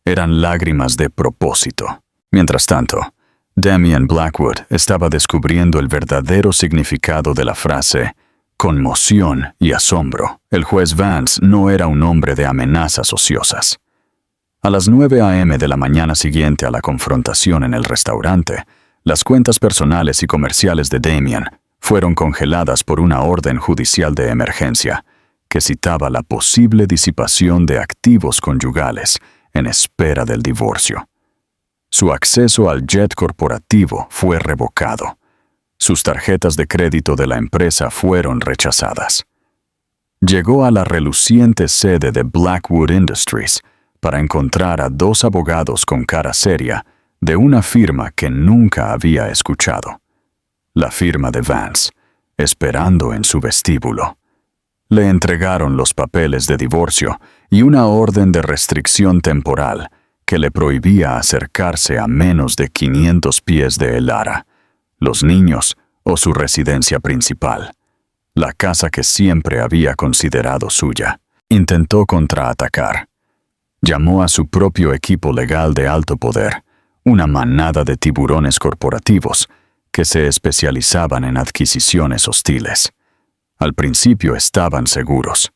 eran lágrimas de propósito. Mientras tanto, Damien Blackwood estaba descubriendo el verdadero significado de la frase conmoción y asombro. El juez Vance no era un hombre de amenazas ociosas. A las 9 a.m. de la mañana siguiente a la confrontación en el restaurante, las cuentas personales y comerciales de Damien fueron congeladas por una orden judicial de emergencia que citaba la posible disipación de activos conyugales en espera del divorcio. Su acceso al jet corporativo fue revocado. Sus tarjetas de crédito de la empresa fueron rechazadas. Llegó a la reluciente sede de Blackwood Industries para encontrar a dos abogados con cara seria de una firma que nunca había escuchado. La firma de Vance, esperando en su vestíbulo. Le entregaron los papeles de divorcio y una orden de restricción temporal que le prohibía acercarse a menos de 500 pies de Elara, los niños o su residencia principal, la casa que siempre había considerado suya. Intentó contraatacar. Llamó a su propio equipo legal de alto poder, una manada de tiburones corporativos que se especializaban en adquisiciones hostiles. Al principio estaban seguros.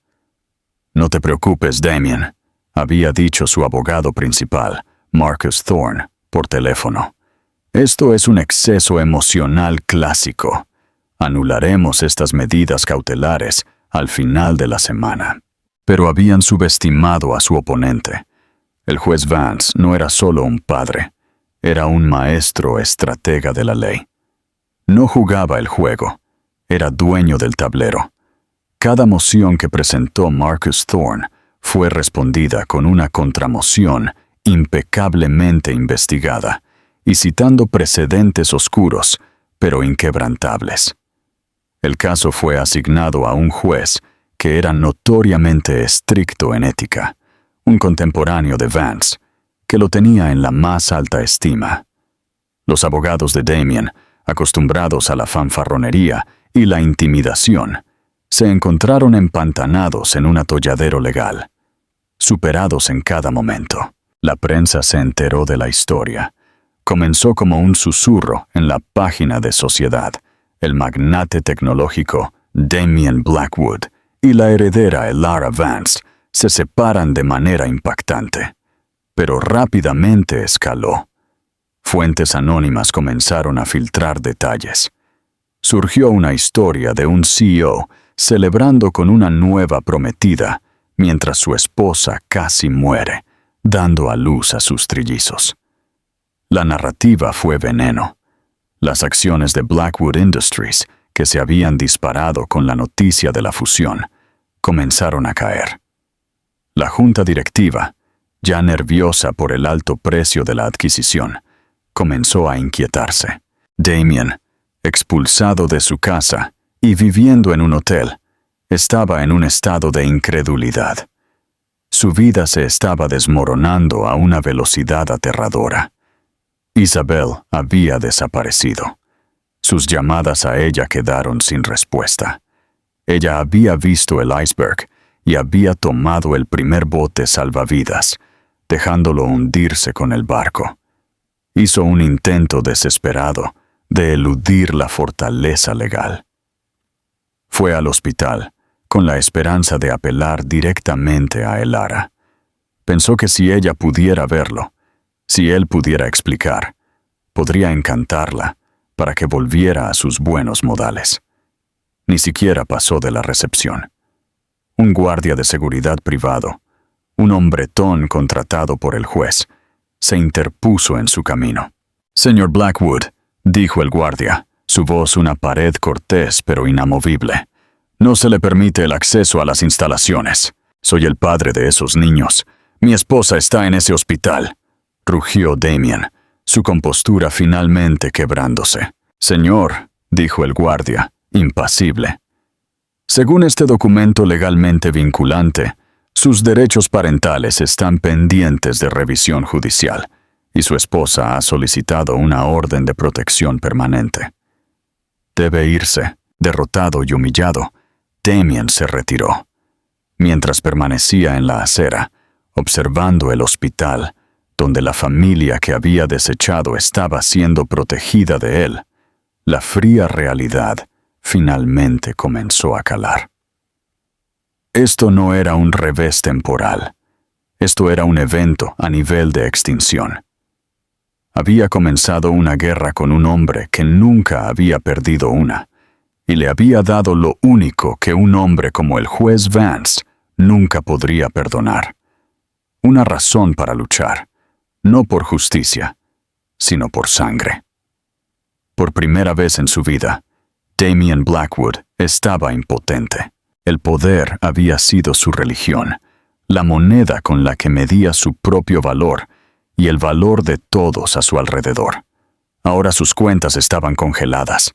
«No te preocupes, Damien», había dicho su abogado principal, Marcus Thorne, por teléfono. «Esto es un exceso emocional clásico. Anularemos estas medidas cautelares al final de la semana». Pero habían subestimado a su oponente. El juez Vance no era solo un padre, era un maestro estratega de la ley. No jugaba el juego, era dueño del tablero. Cada moción que presentó Marcus Thorne fue respondida con una contramoción impecablemente investigada y citando precedentes oscuros, pero inquebrantables. El caso fue asignado a un juez que era notoriamente estricto en ética, un contemporáneo de Vance, que lo tenía en la más alta estima. Los abogados de Damien, acostumbrados a la fanfarronería y la intimidación, se encontraron empantanados en un atolladero legal, superados en cada momento. La prensa se enteró de la historia. Comenzó como un susurro en la página de Sociedad. El magnate tecnológico Damien Blackwood y la heredera Elara Vance se separan de manera impactante, pero rápidamente escaló. Fuentes anónimas comenzaron a filtrar detalles. Surgió una historia de un CEO celebrando con una nueva prometida mientras su esposa casi muere, dando a luz a sus trillizos. La narrativa fue veneno. Las acciones de Blackwood Industries, que se habían disparado con la noticia de la fusión, comenzaron a caer. La junta directiva, ya nerviosa por el alto precio de la adquisición, comenzó a inquietarse. Damien, expulsado de su casa y viviendo en un hotel, estaba en un estado de incredulidad. Su vida se estaba desmoronando a una velocidad aterradora. Isabel había desaparecido. Sus llamadas a ella quedaron sin respuesta. Ella había visto el iceberg y había tomado el primer bote salvavidas, dejándolo hundirse con el barco. Hizo un intento desesperado de eludir la fortaleza legal. Fue al hospital con la esperanza de apelar directamente a Elara. Pensó que si ella pudiera verlo, si él pudiera explicar, podría encantarla para que volviera a sus buenos modales. Ni siquiera pasó de la recepción. Un guardia de seguridad privado, un hombretón contratado por el juez, se interpuso en su camino. «Señor Blackwood», dijo el guardia, su voz una pared cortés pero inamovible, «no se le permite el acceso a las instalaciones. Soy el padre de esos niños. Mi esposa está en ese hospital», rugió Damien, su compostura finalmente quebrándose. «Señor», dijo el guardia, impasible. «Según este documento legalmente vinculante, sus derechos parentales están pendientes de revisión judicial y su esposa ha solicitado una orden de protección permanente. Debe irse». Derrotado y humillado, Damien se retiró. Mientras permanecía en la acera, observando el hospital, donde la familia que había desechado estaba siendo protegida de él, la fría realidad finalmente comenzó a calar. Esto no era un revés temporal. Esto era un evento a nivel de extinción. Había comenzado una guerra con un hombre que nunca había perdido una, y le había dado lo único que un hombre como el juez Vance nunca podría perdonar. Una razón para luchar, no por justicia, sino por sangre. Por primera vez en su vida, Damien Blackwood estaba impotente. El poder había sido su religión, la moneda con la que medía su propio valor y el valor de todos a su alrededor. Ahora sus cuentas estaban congeladas,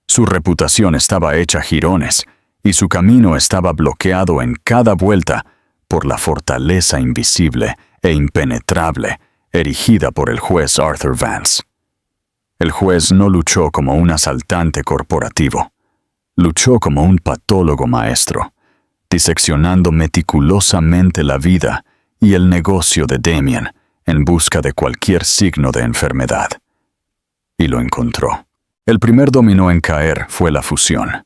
su reputación estaba hecha jirones y su camino estaba bloqueado en cada vuelta por la fortaleza invisible e impenetrable erigida por el juez Arthur Vance. El juez no luchó como un asaltante corporativo, luchó como un patólogo maestro, diseccionando meticulosamente la vida y el negocio de Damien en busca de cualquier signo de enfermedad. Y lo encontró. El primer dominó en caer fue la fusión.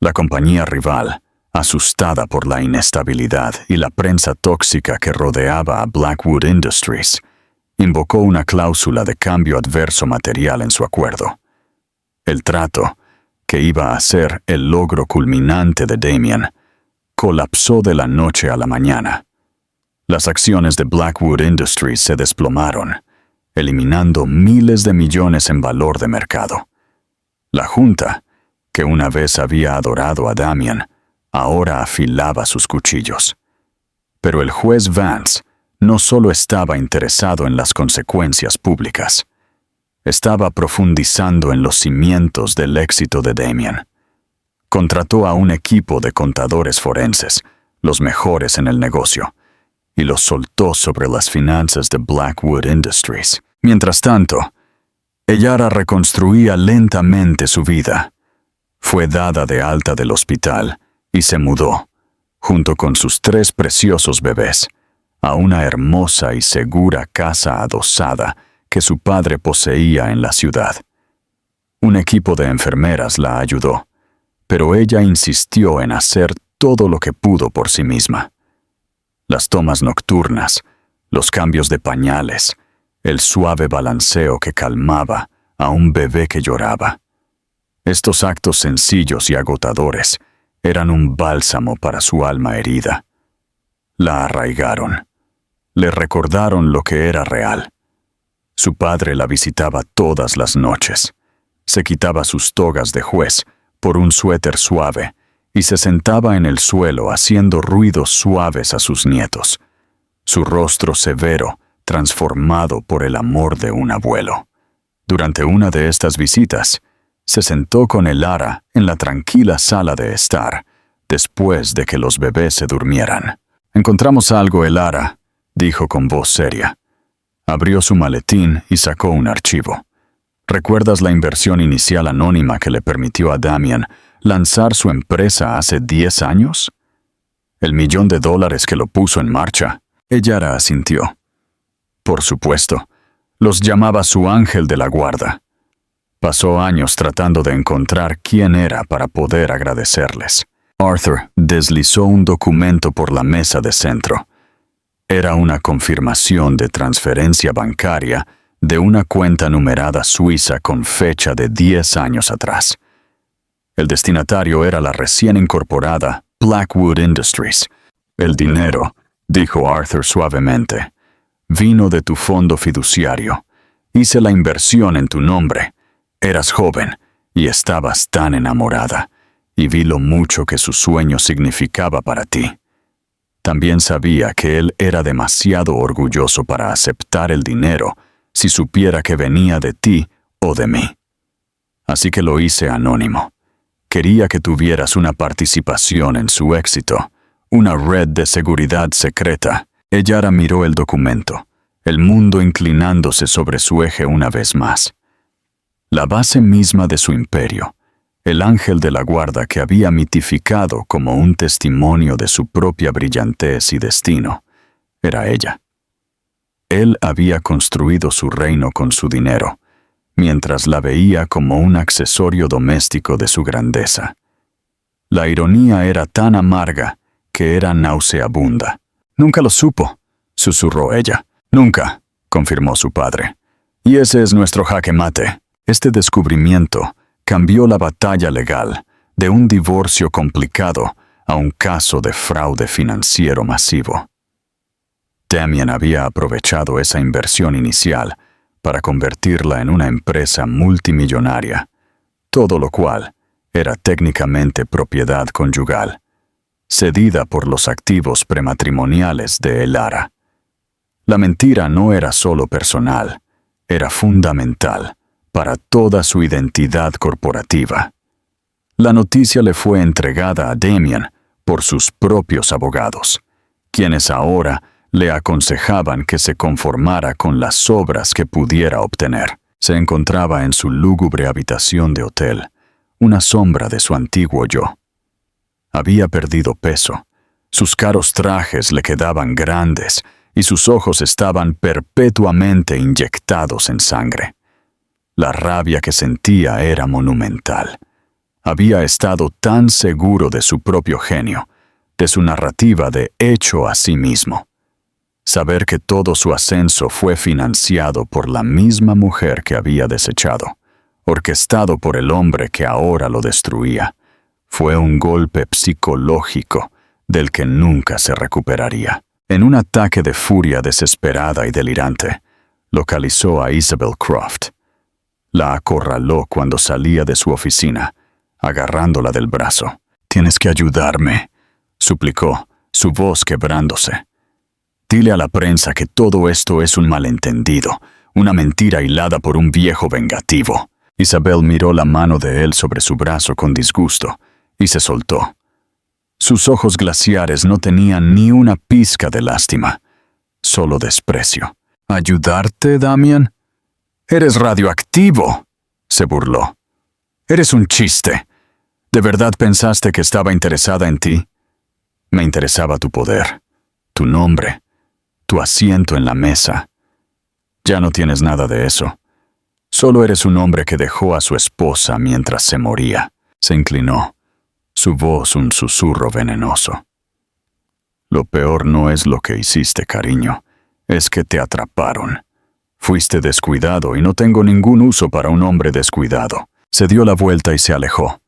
La compañía rival, asustada por la inestabilidad y la prensa tóxica que rodeaba a Blackwood Industries, invocó una cláusula de cambio adverso material en su acuerdo. El trato, que iba a ser el logro culminante de Damien, colapsó de la noche a la mañana. Las acciones de Blackwood Industries se desplomaron, eliminando miles de millones en valor de mercado. La junta, que una vez había adorado a Damien, ahora afilaba sus cuchillos. Pero el juez Vance no solo estaba interesado en las consecuencias públicas, estaba profundizando en los cimientos del éxito de Damien. Contrató a un equipo de contadores forenses, los mejores en el negocio, y los soltó sobre las finanzas de Blackwood Industries. Mientras tanto, Ellara reconstruía lentamente su vida. Fue dada de alta del hospital y se mudó, junto con sus 3 preciosos bebés, a una hermosa y segura casa adosada que su padre poseía en la ciudad. Un equipo de enfermeras la ayudó, pero ella insistió en hacer todo lo que pudo por sí misma. Las tomas nocturnas, los cambios de pañales, el suave balanceo que calmaba a un bebé que lloraba. Estos actos sencillos y agotadores eran un bálsamo para su alma herida. La arraigaron. Le recordaron lo que era real. Su padre la visitaba todas las noches. Se quitaba sus togas de juez por un suéter suave y se sentaba en el suelo haciendo ruidos suaves a sus nietos. Su rostro severo, transformado por el amor de un abuelo. Durante una de estas visitas, se sentó con Ellara en la tranquila sala de estar, después de que los bebés se durmieran. «Encontramos algo, Ellara», dijo con voz seria. Abrió su maletín y sacó un archivo. ¿Recuerdas la inversión inicial anónima que le permitió a Damien lanzar su empresa hace 10 años? ¿El $1.000.000 que lo puso en marcha? Ellara asintió. Por supuesto, los llamaba su ángel de la guarda. Pasó años tratando de encontrar quién era para poder agradecerles. Arthur deslizó un documento por la mesa de centro. Era una confirmación de transferencia bancaria de una cuenta numerada suiza con fecha de 10 años atrás. El destinatario era la recién incorporada Blackwood Industries. «El dinero», dijo Arthur suavemente, «vino de tu fondo fiduciario. Hice la inversión en tu nombre. Eras joven y estabas tan enamorada, y vi lo mucho que su sueño significaba para ti. También sabía que él era demasiado orgulloso para aceptar el dinero si supiera que venía de ti o de mí. Así que lo hice anónimo. Quería que tuvieras una participación en su éxito, una red de seguridad secreta». Ellara miró el documento, el mundo inclinándose sobre su eje una vez más. La base misma de su imperio, el ángel de la guarda que había mitificado como un testimonio de su propia brillantez y destino, era ella. Él había construido su reino con su dinero, mientras la veía como un accesorio doméstico de su grandeza. La ironía era tan amarga que era nauseabunda. «Nunca lo supo», susurró ella. «Nunca», confirmó su padre. «Y ese es nuestro jaque mate». Este descubrimiento cambió la batalla legal de un divorcio complicado a un caso de fraude financiero masivo. Damien había aprovechado esa inversión inicial para convertirla en una empresa multimillonaria, todo lo cual era técnicamente propiedad conyugal, cedida por los activos prematrimoniales de Elara. La mentira no era solo personal, era fundamental para toda su identidad corporativa. La noticia le fue entregada a Damien por sus propios abogados, quienes ahora le aconsejaban que se conformara con las sobras que pudiera obtener. Se encontraba en su lúgubre habitación de hotel, una sombra de su antiguo yo. Había perdido peso, sus caros trajes le quedaban grandes y sus ojos estaban perpetuamente inyectados en sangre. La rabia que sentía era monumental. Había estado tan seguro de su propio genio, de su narrativa de hecho a sí mismo. Saber que todo su ascenso fue financiado por la misma mujer que había desechado, orquestado por el hombre que ahora lo destruía, fue un golpe psicológico del que nunca se recuperaría. En un ataque de furia desesperada y delirante, localizó a Isabel Croft. La acorraló cuando salía de su oficina, agarrándola del brazo. «Tienes que ayudarme», suplicó, su voz quebrándose. «Dile a la prensa que todo esto es un malentendido, una mentira hilada por un viejo vengativo». Isabel miró la mano de él sobre su brazo con disgusto y se soltó. Sus ojos glaciares no tenían ni una pizca de lástima, solo desprecio. «¿Ayudarte, Damien? Eres radioactivo», se burló. «Eres un chiste. ¿De verdad pensaste que estaba interesada en ti? Me interesaba tu poder, tu nombre, tu asiento en la mesa. Ya no tienes nada de eso. Solo eres un hombre que dejó a su esposa mientras se moría». Se inclinó, su voz un susurro venenoso. «Lo peor no es lo que hiciste, cariño, es que te atraparon. Fuiste descuidado y no tengo ningún uso para un hombre descuidado». Se dio la vuelta y se alejó,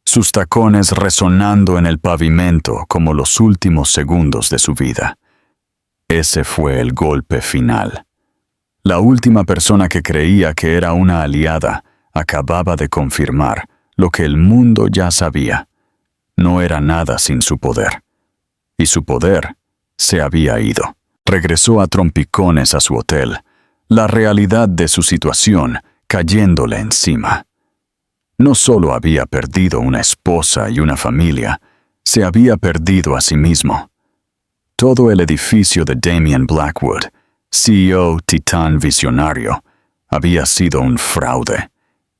sus tacones resonando en el pavimento como los últimos segundos de su vida. Ese fue el golpe final. La última persona que creía que era una aliada acababa de confirmar lo que el mundo ya sabía. No era nada sin su poder. Y su poder se había ido. Regresó a trompicones a su hotel, la realidad de su situación cayéndole encima. No solo había perdido una esposa y una familia, se había perdido a sí mismo. Todo el edificio de Damien Blackwood, CEO titán visionario, había sido un fraude,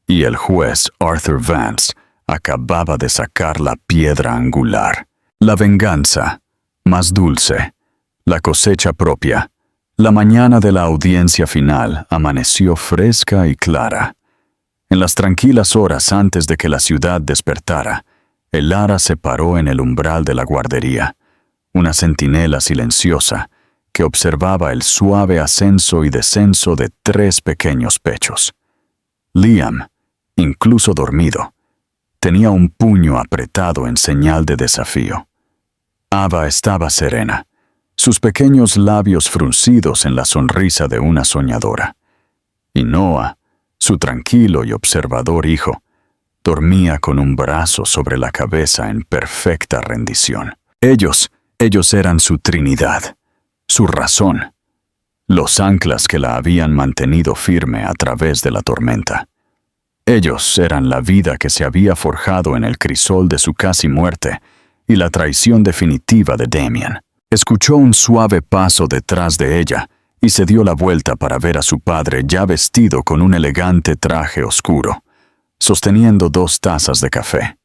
y el juez Arthur Vance acababa de sacar la piedra angular. La venganza, más dulce, la cosecha propia. La mañana de la audiencia final amaneció fresca y clara. En las tranquilas horas antes de que la ciudad despertara, Elara se paró en el umbral de la guardería, una centinela silenciosa que observaba el suave ascenso y descenso de 3 pequeños pechos. Liam, incluso dormido, tenía un puño apretado en señal de desafío. Ava estaba serena, sus pequeños labios fruncidos en la sonrisa de una soñadora. Y Noah, su tranquilo y observador hijo, dormía con un brazo sobre la cabeza en perfecta rendición. Ellos eran su trinidad, su razón, los anclas que la habían mantenido firme a través de la tormenta. Ellos eran la vida que se había forjado en el crisol de su casi muerte y la traición definitiva de Damien. Escuchó un suave paso detrás de ella y se dio la vuelta para ver a su padre ya vestido con un elegante traje oscuro, sosteniendo 2 tazas de café.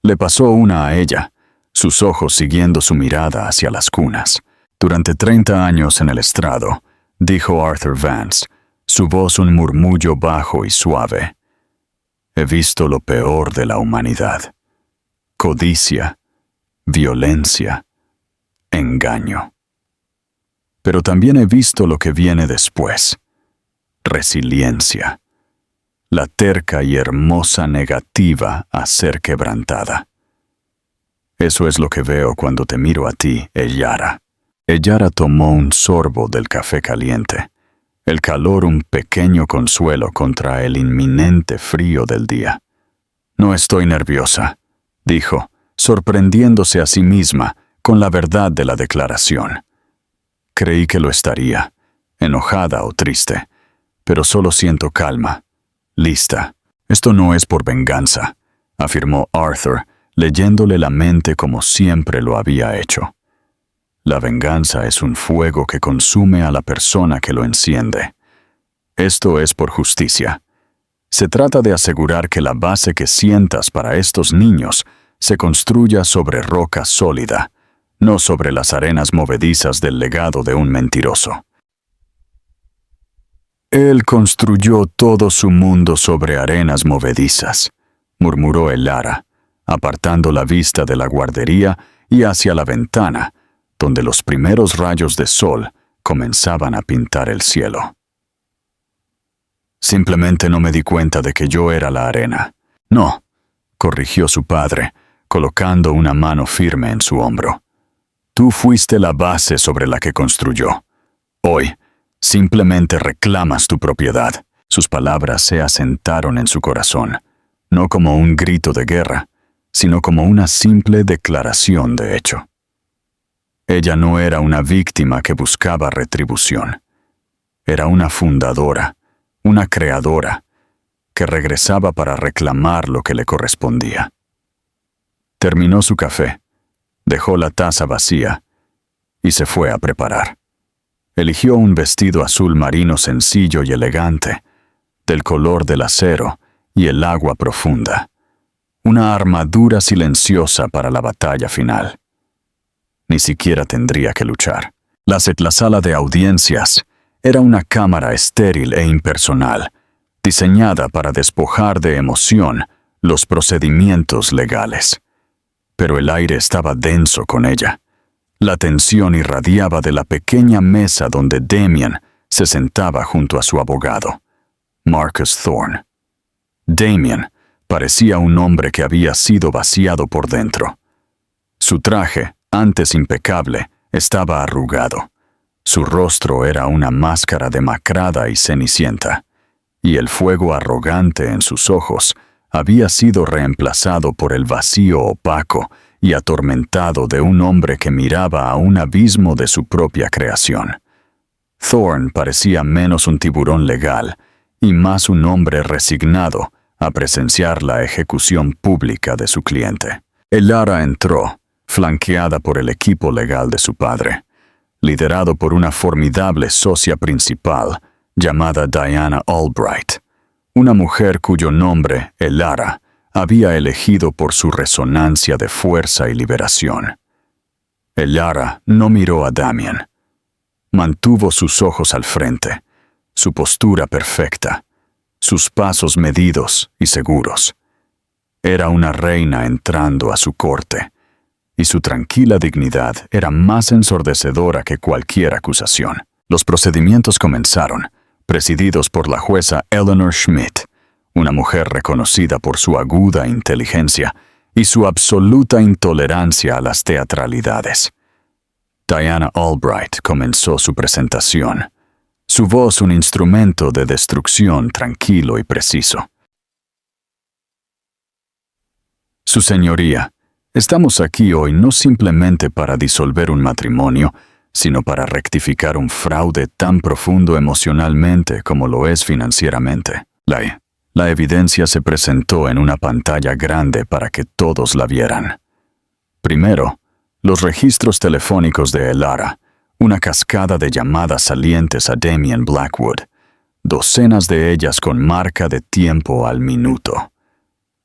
Le pasó una a ella, sus ojos siguiendo su mirada hacia las cunas. «Durante 30 años en el estrado», dijo Arthur Vance, su voz un murmullo bajo y suave, «he visto lo peor de la humanidad. Codicia, violencia, engaño. Pero también he visto lo que viene después. Resiliencia. La terca y hermosa negativa a ser quebrantada. Eso es lo que veo cuando te miro a ti, Elara». Elara tomó un sorbo del café caliente. el calor un pequeño consuelo contra el inminente frío del día. «No estoy nerviosa», dijo, sorprendiéndose a sí misma con la verdad de la declaración. Creí que lo estaría, enojada o triste, pero solo siento calma, lista. «Esto no es por venganza», afirmó Arthur, leyéndole la mente como siempre lo había hecho. «La venganza es un fuego que consume a la persona que lo enciende. Esto es por justicia. Se trata de asegurar que la base que sientas para estos niños se construya sobre roca sólida, no sobre las arenas movedizas del legado de un mentiroso». «Él construyó todo su mundo sobre arenas movedizas», murmuró Elara, apartando la vista de la guardería y hacia la ventana, donde los primeros rayos de sol comenzaban a pintar el cielo. «Simplemente no me di cuenta de que yo era la arena». «No», corrigió su padre, colocando una mano firme en su hombro. «Tú fuiste la base sobre la que construyó. Hoy, simplemente reclamas tu propiedad». Sus palabras se asentaron en su corazón, no como un grito de guerra, sino como una simple declaración de hecho. Ella no era una víctima que buscaba retribución. Era una fundadora, una creadora, que regresaba para reclamar lo que le correspondía. Terminó su café, dejó la taza vacía y se fue a preparar. Eligió un vestido azul marino sencillo y elegante, del color del acero y el agua profunda, una armadura silenciosa para la batalla final. Ni siquiera tendría que luchar. La sala de audiencias era una cámara estéril e impersonal, diseñada para despojar de emoción los procedimientos legales. Pero el aire estaba denso con ella. La tensión irradiaba de la pequeña mesa donde Damien se sentaba junto a su abogado, Marcus Thorne. Damien parecía un hombre que había sido vaciado por dentro. Su traje, antes impecable, estaba arrugado. Su rostro era una máscara demacrada y cenicienta, y el fuego arrogante en sus ojos había sido reemplazado por el vacío opaco y atormentado de un hombre que miraba a un abismo de su propia creación. Thorne parecía menos un tiburón legal y más un hombre resignado a presenciar la ejecución pública de su cliente. Elara entró, flanqueada por el equipo legal de su padre, liderado por una formidable socia principal llamada Diana Albright, una mujer cuyo nombre, Elara, había elegido por su resonancia de fuerza y liberación. Elara no miró a Damien. Mantuvo sus ojos al frente, su postura perfecta, sus pasos medidos y seguros. Era una reina entrando a su corte, y su tranquila dignidad era más ensordecedora que cualquier acusación. Los procedimientos comenzaron, presididos por la jueza Eleanor Schmidt, una mujer reconocida por su aguda inteligencia y su absoluta intolerancia a las teatralidades. Diana Albright comenzó su presentación, su voz un instrumento de destrucción tranquilo y preciso. «Su señoría, estamos aquí hoy no simplemente para disolver un matrimonio, sino para rectificar un fraude tan profundo emocionalmente como lo es financieramente». La evidencia se presentó en una pantalla grande para que todos la vieran. Primero, los registros telefónicos de Elara, una cascada de llamadas salientes a Damien Blackwood, docenas de ellas con marca de tiempo al minuto.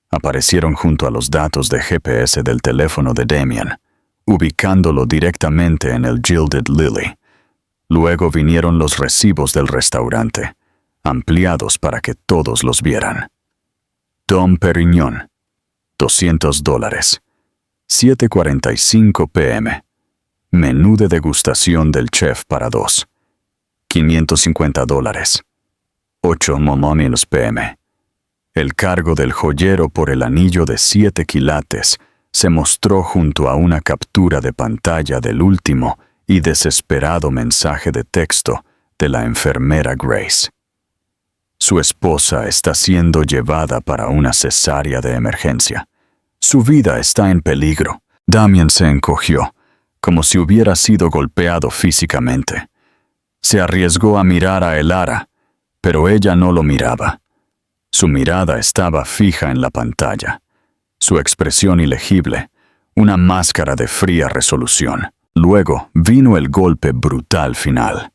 Aparecieron junto a los datos de GPS del teléfono de Damien, ubicándolo directamente en el Gilded Lily. Luego vinieron los recibos del restaurante, ampliados para que todos los vieran. Dom Perignon, $200. 7:45 p.m. Menú de degustación del chef para dos. $550. 8:00 p.m. El cargo del joyero por el anillo de 7 quilates se mostró junto a una captura de pantalla del último y desesperado mensaje de texto de la enfermera Grace. Su esposa está siendo llevada para una cesárea de emergencia. Su vida está en peligro. Damien se encogió, como si hubiera sido golpeado físicamente. Se arriesgó a mirar a Elara, pero ella no lo miraba. Su mirada estaba fija en la pantalla. Su expresión ilegible, una máscara de fría resolución. Luego vino el golpe brutal final.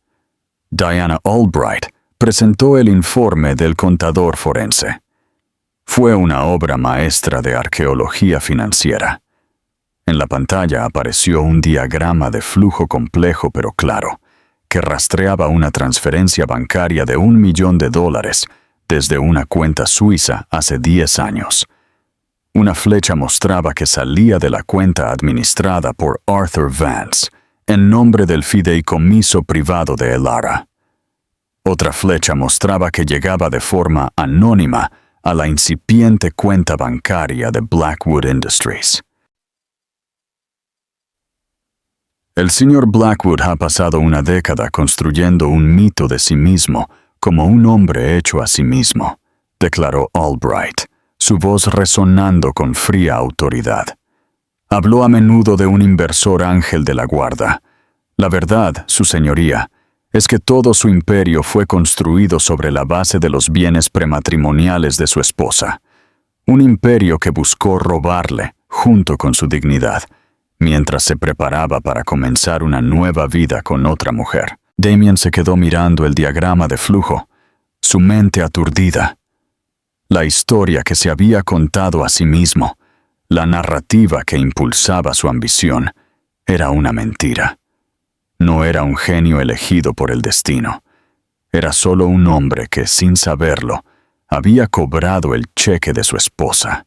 Diana Albright presentó el informe del contador forense. Fue una obra maestra de arqueología financiera. En la pantalla apareció un diagrama de flujo complejo pero claro, que rastreaba una transferencia bancaria de $1 millón desde una cuenta suiza hace 10 años. Una flecha mostraba que salía de la cuenta administrada por Arthur Vance, en nombre del fideicomiso privado de Elara. Otra flecha mostraba que llegaba de forma anónima a la incipiente cuenta bancaria de Blackwood Industries. El señor Blackwood ha pasado una década construyendo un mito de sí mismo como un hombre hecho a sí mismo, declaró Albright, su voz resonando con fría autoridad. Habló a menudo de un inversor ángel de la guarda. La verdad, su señoría, es que todo su imperio fue construido sobre la base de los bienes prematrimoniales de su esposa. Un imperio que buscó robarle, junto con su dignidad, mientras se preparaba para comenzar una nueva vida con otra mujer. Damien se quedó mirando el diagrama de flujo, su mente aturdida. La historia que se había contado a sí mismo, la narrativa que impulsaba su ambición, era una mentira. No era un genio elegido por el destino. Era solo un hombre que, sin saberlo, había cobrado el cheque de su esposa.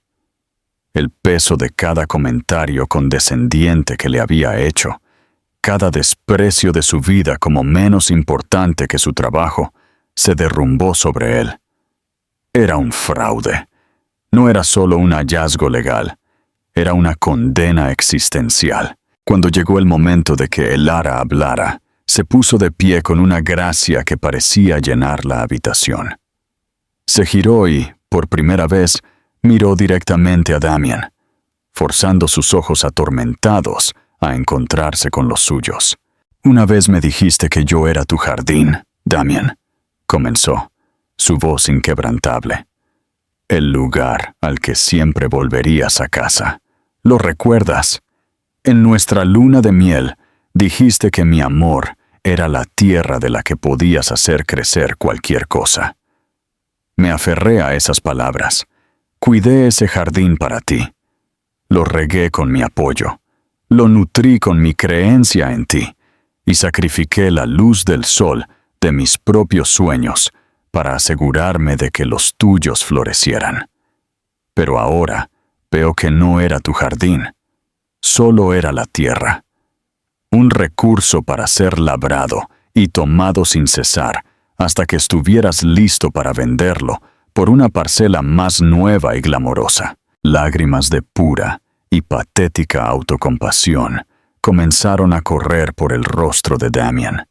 El peso de cada comentario condescendiente que le había hecho, cada desprecio de su vida como menos importante que su trabajo, se derrumbó sobre él. Era un fraude. No era solo un hallazgo legal, era una condena existencial. Cuando llegó el momento de que Elara hablara, se puso de pie con una gracia que parecía llenar la habitación. Se giró y, por primera vez, miró directamente a Damien, forzando sus ojos atormentados a encontrarse con los suyos. «Una vez me dijiste que yo era tu jardín, Damien», comenzó, su voz inquebrantable. «El lugar al que siempre volverías a casa. ¿Lo recuerdas? En nuestra luna de miel, dijiste que mi amor era la tierra de la que podías hacer crecer cualquier cosa. Me aferré a esas palabras. Cuidé ese jardín para ti. Lo regué con mi apoyo. Lo nutrí con mi creencia en ti. Y sacrifiqué la luz del sol de mis propios sueños para asegurarme de que los tuyos florecieran. Pero ahora veo que no era tu jardín. Solo era la tierra. Un recurso para ser labrado y tomado sin cesar hasta que estuvieras listo para venderlo por una parcela más nueva y glamorosa. Lágrimas de pura y patética autocompasión comenzaron a correr por el rostro de Damien.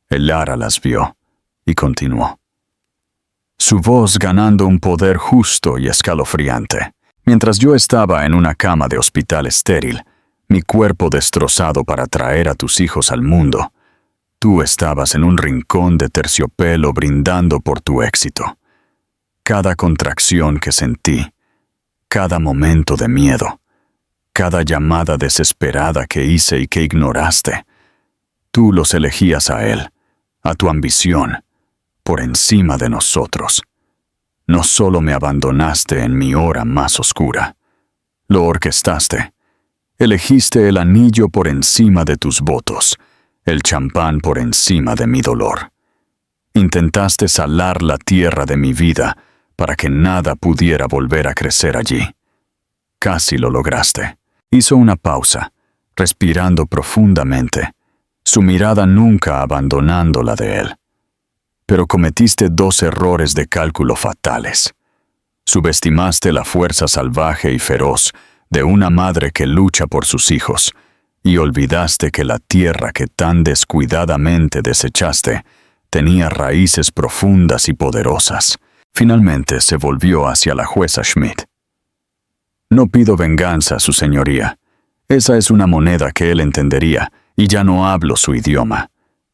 Elara las vio y continuó. Su voz ganando un poder justo y escalofriante. Mientras yo estaba en una cama de hospital estéril, mi cuerpo destrozado para traer a tus hijos al mundo, tú estabas en un rincón de terciopelo brindando por tu éxito. Cada contracción que sentí, cada momento de miedo, cada llamada desesperada que hice y que ignoraste, tú los elegías a él, a tu ambición, por encima de nosotros. No solo me abandonaste en mi hora más oscura, lo orquestaste. Elegiste el anillo por encima de tus votos, el champán por encima de mi dolor. Intentaste salar la tierra de mi vida para que nada pudiera volver a crecer allí. Casi lo lograste. Hizo una pausa, respirando profundamente, su mirada nunca abandonando la de él. Pero cometiste 2 errores de cálculo fatales. Subestimaste la fuerza salvaje y feroz de una madre que lucha por sus hijos, y olvidaste que la tierra que tan descuidadamente desechaste tenía raíces profundas y poderosas. Finalmente se volvió hacia la jueza Schmidt. No pido venganza, su señoría. Esa es una moneda que él entendería, y ya no hablo su idioma.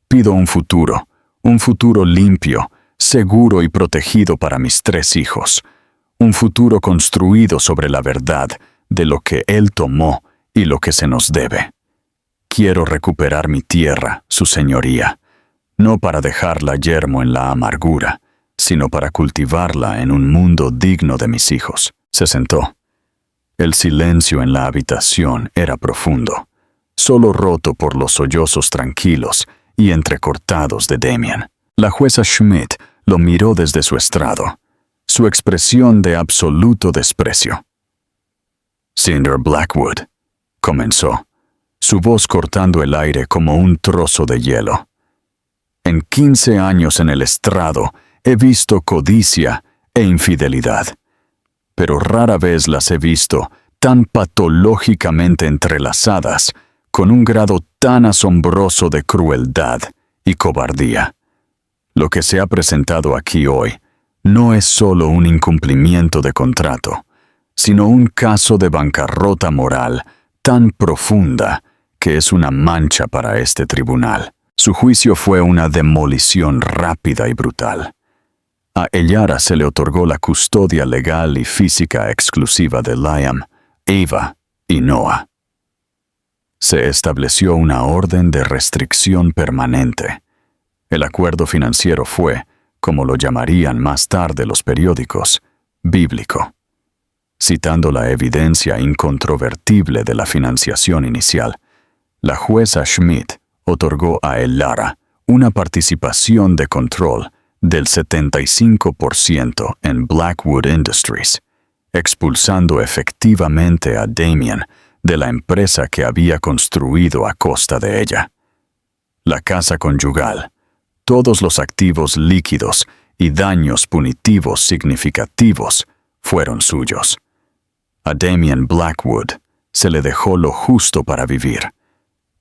Pido un futuro limpio, seguro y protegido para mis 3 hijos. Un futuro construido sobre la verdad de lo que él tomó y lo que se nos debe. Quiero recuperar mi tierra, su señoría, no para dejarla yermo en la amargura, sino para cultivarla en un mundo digno de mis hijos. Se sentó. El silencio en la habitación era profundo, solo roto por los sollozos tranquilos y entrecortados de Damien. La jueza Schmidt lo miró desde su estrado, su expresión de absoluto desprecio. «Señor Blackwood», comenzó, su voz cortando el aire como un trozo de hielo. «En 15 años en el estrado he visto codicia e infidelidad, pero rara vez las he visto tan patológicamente entrelazadas, con un grado tan asombroso de crueldad y cobardía. Lo que se ha presentado aquí hoy no es solo un incumplimiento de contrato, sino un caso de bancarrota moral tan profunda que es una mancha para este tribunal. Su juicio fue una demolición rápida y brutal. A Ellara se le otorgó la custodia legal y física exclusiva de Liam, Ava y Noah. Se estableció una orden de restricción permanente. El acuerdo financiero fue, como lo llamarían más tarde los periódicos, bíblico. Citando la evidencia incontrovertible de la financiación inicial, la jueza Schmidt otorgó a Ellara una participación de control del 75% en Blackwood Industries, expulsando efectivamente a Damien de la empresa que había construido a costa de ella. La casa conyugal, todos los activos líquidos y daños punitivos significativos fueron suyos. A Damien Blackwood se le dejó lo justo para vivir,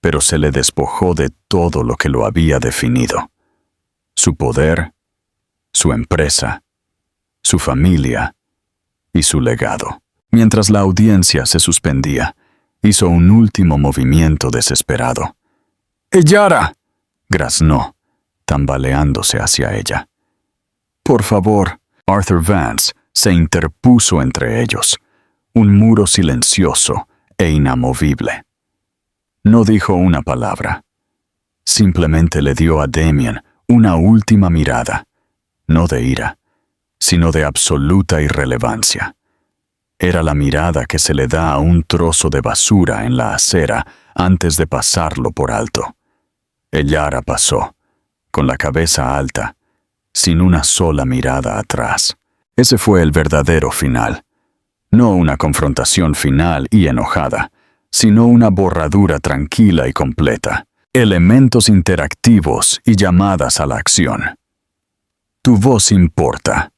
pero se le despojó de todo lo que lo había definido: su poder, su empresa, su familia y su legado. Mientras la audiencia se suspendía, hizo un último movimiento desesperado. «¡Ellara!», graznó, tambaleándose hacia ella. «Por favor». Arthur Vance se interpuso entre ellos, un muro silencioso e inamovible. No dijo una palabra. Simplemente le dio a Damien una última mirada, no de ira, sino de absoluta irrelevancia. Era la mirada que se le da a un trozo de basura en la acera antes de pasarlo por alto. Ellara pasó, con la cabeza alta, sin una sola mirada atrás. Ese fue el verdadero final. No una confrontación final y enojada, sino una borradura tranquila y completa. Elementos interactivos y llamadas a la acción. Tu voz importa.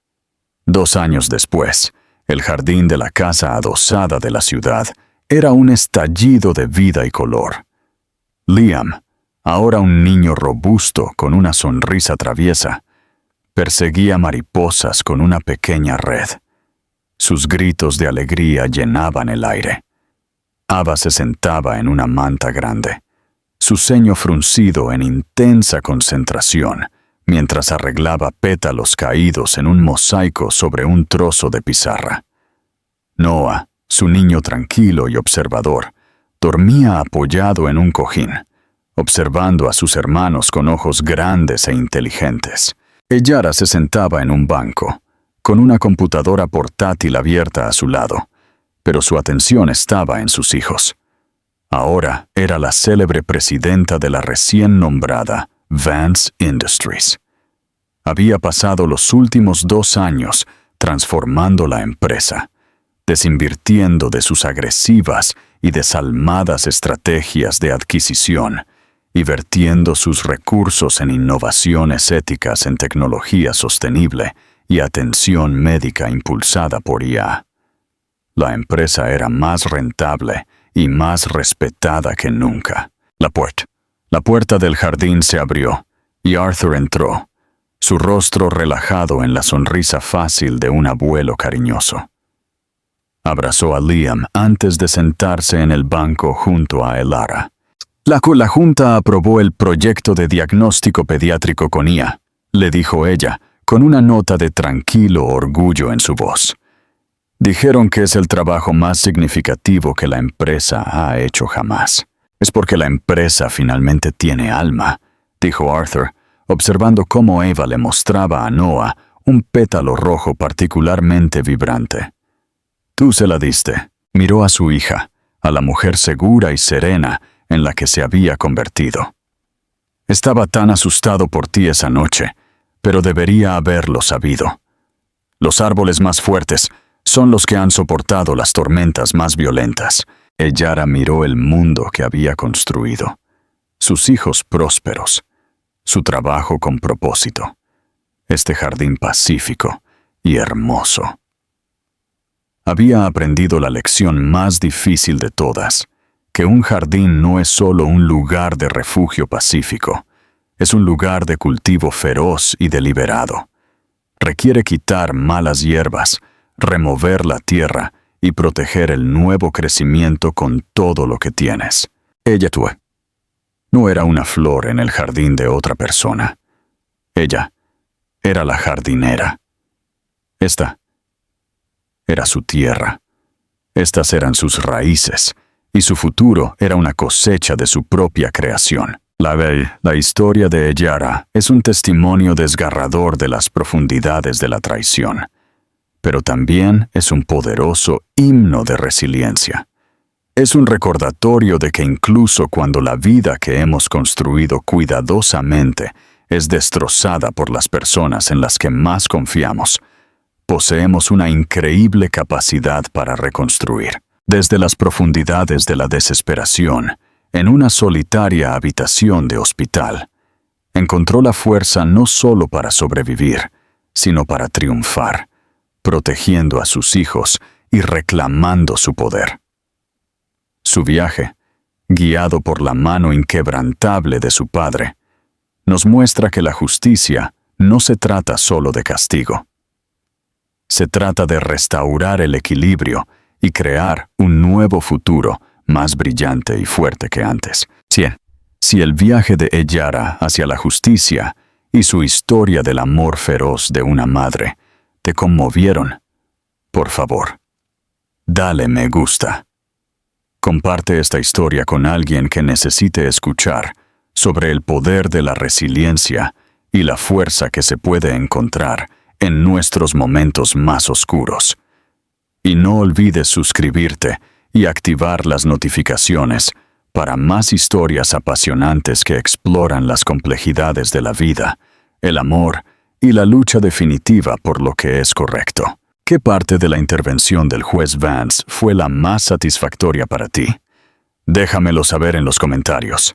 2 años después, el jardín de la casa adosada de la ciudad era un estallido de vida y color. Liam, ahora un niño robusto con una sonrisa traviesa, perseguía mariposas con una pequeña red. Sus gritos de alegría llenaban el aire. Ava se sentaba en una manta grande, su ceño fruncido en intensa concentración, mientras arreglaba pétalos caídos en un mosaico sobre un trozo de pizarra. Noah, su niño tranquilo y observador, dormía apoyado en un cojín, observando a sus hermanos con ojos grandes e inteligentes. Ellara se sentaba en un banco, con una computadora portátil abierta a su lado, pero su atención estaba en sus hijos. Ahora era la célebre presidenta de la recién nombrada Vance Industries. Había pasado los últimos 2 años transformando la empresa, desinvirtiendo de sus agresivas y desalmadas estrategias de adquisición y vertiendo sus recursos en innovaciones éticas en tecnología sostenible y atención médica impulsada por IA. La empresa era más rentable y más respetada que nunca. La puerta del jardín se abrió y Arthur entró, su rostro relajado en la sonrisa fácil de un abuelo cariñoso. Abrazó a Liam antes de sentarse en el banco junto a Elara. La Junta aprobó el proyecto de diagnóstico pediátrico con IA, le dijo ella, con una nota de tranquilo orgullo en su voz. Dijeron que es el trabajo más significativo que la empresa ha hecho jamás. Es porque la empresa finalmente tiene alma, dijo Arthur, observando cómo Eva le mostraba a Noah un pétalo rojo particularmente vibrante. Tú se la diste. Miró a su hija, a la mujer segura y serena en la que se había convertido. Estaba tan asustado por ti esa noche, pero debería haberlo sabido. Los árboles más fuertes son los que han soportado las tormentas más violentas. Yara miró el mundo que había construido, sus hijos prósperos, su trabajo con propósito, este jardín pacífico y hermoso. Había aprendido la lección más difícil de todas, que un jardín no es solo un lugar de refugio pacífico, es un lugar de cultivo feroz y deliberado. Requiere quitar malas hierbas, remover la tierra y proteger el nuevo crecimiento con todo lo que tienes. Ella no era una flor en el jardín de otra persona. Ella era la jardinera. Esta era su tierra. Estas eran sus raíces, y su futuro era una cosecha de su propia creación. La historia de Yara es un testimonio desgarrador de las profundidades de la traición, pero también es un poderoso himno de resiliencia. Es un recordatorio de que incluso cuando la vida que hemos construido cuidadosamente es destrozada por las personas en las que más confiamos, poseemos una increíble capacidad para reconstruir. Desde las profundidades de la desesperación, en una solitaria habitación de hospital, encontró la fuerza no solo para sobrevivir, sino para triunfar, protegiendo a sus hijos y reclamando su poder. Su viaje, guiado por la mano inquebrantable de su padre, nos muestra que la justicia no se trata solo de castigo. Se trata de restaurar el equilibrio y crear un nuevo futuro más brillante y fuerte que antes. Si el viaje de Yara hacia la justicia y su historia del amor feroz de una madre te conmovieron, por favor, dale me gusta. Comparte esta historia con alguien que necesite escuchar sobre el poder de la resiliencia y la fuerza que se puede encontrar en nuestros momentos más oscuros. Y no olvides suscribirte y activar las notificaciones para más historias apasionantes que exploran las complejidades de la vida, el amor y la lucha definitiva por lo que es correcto. ¿Qué parte de la intervención del juez Vance fue la más satisfactoria para ti? Déjamelo saber en los comentarios.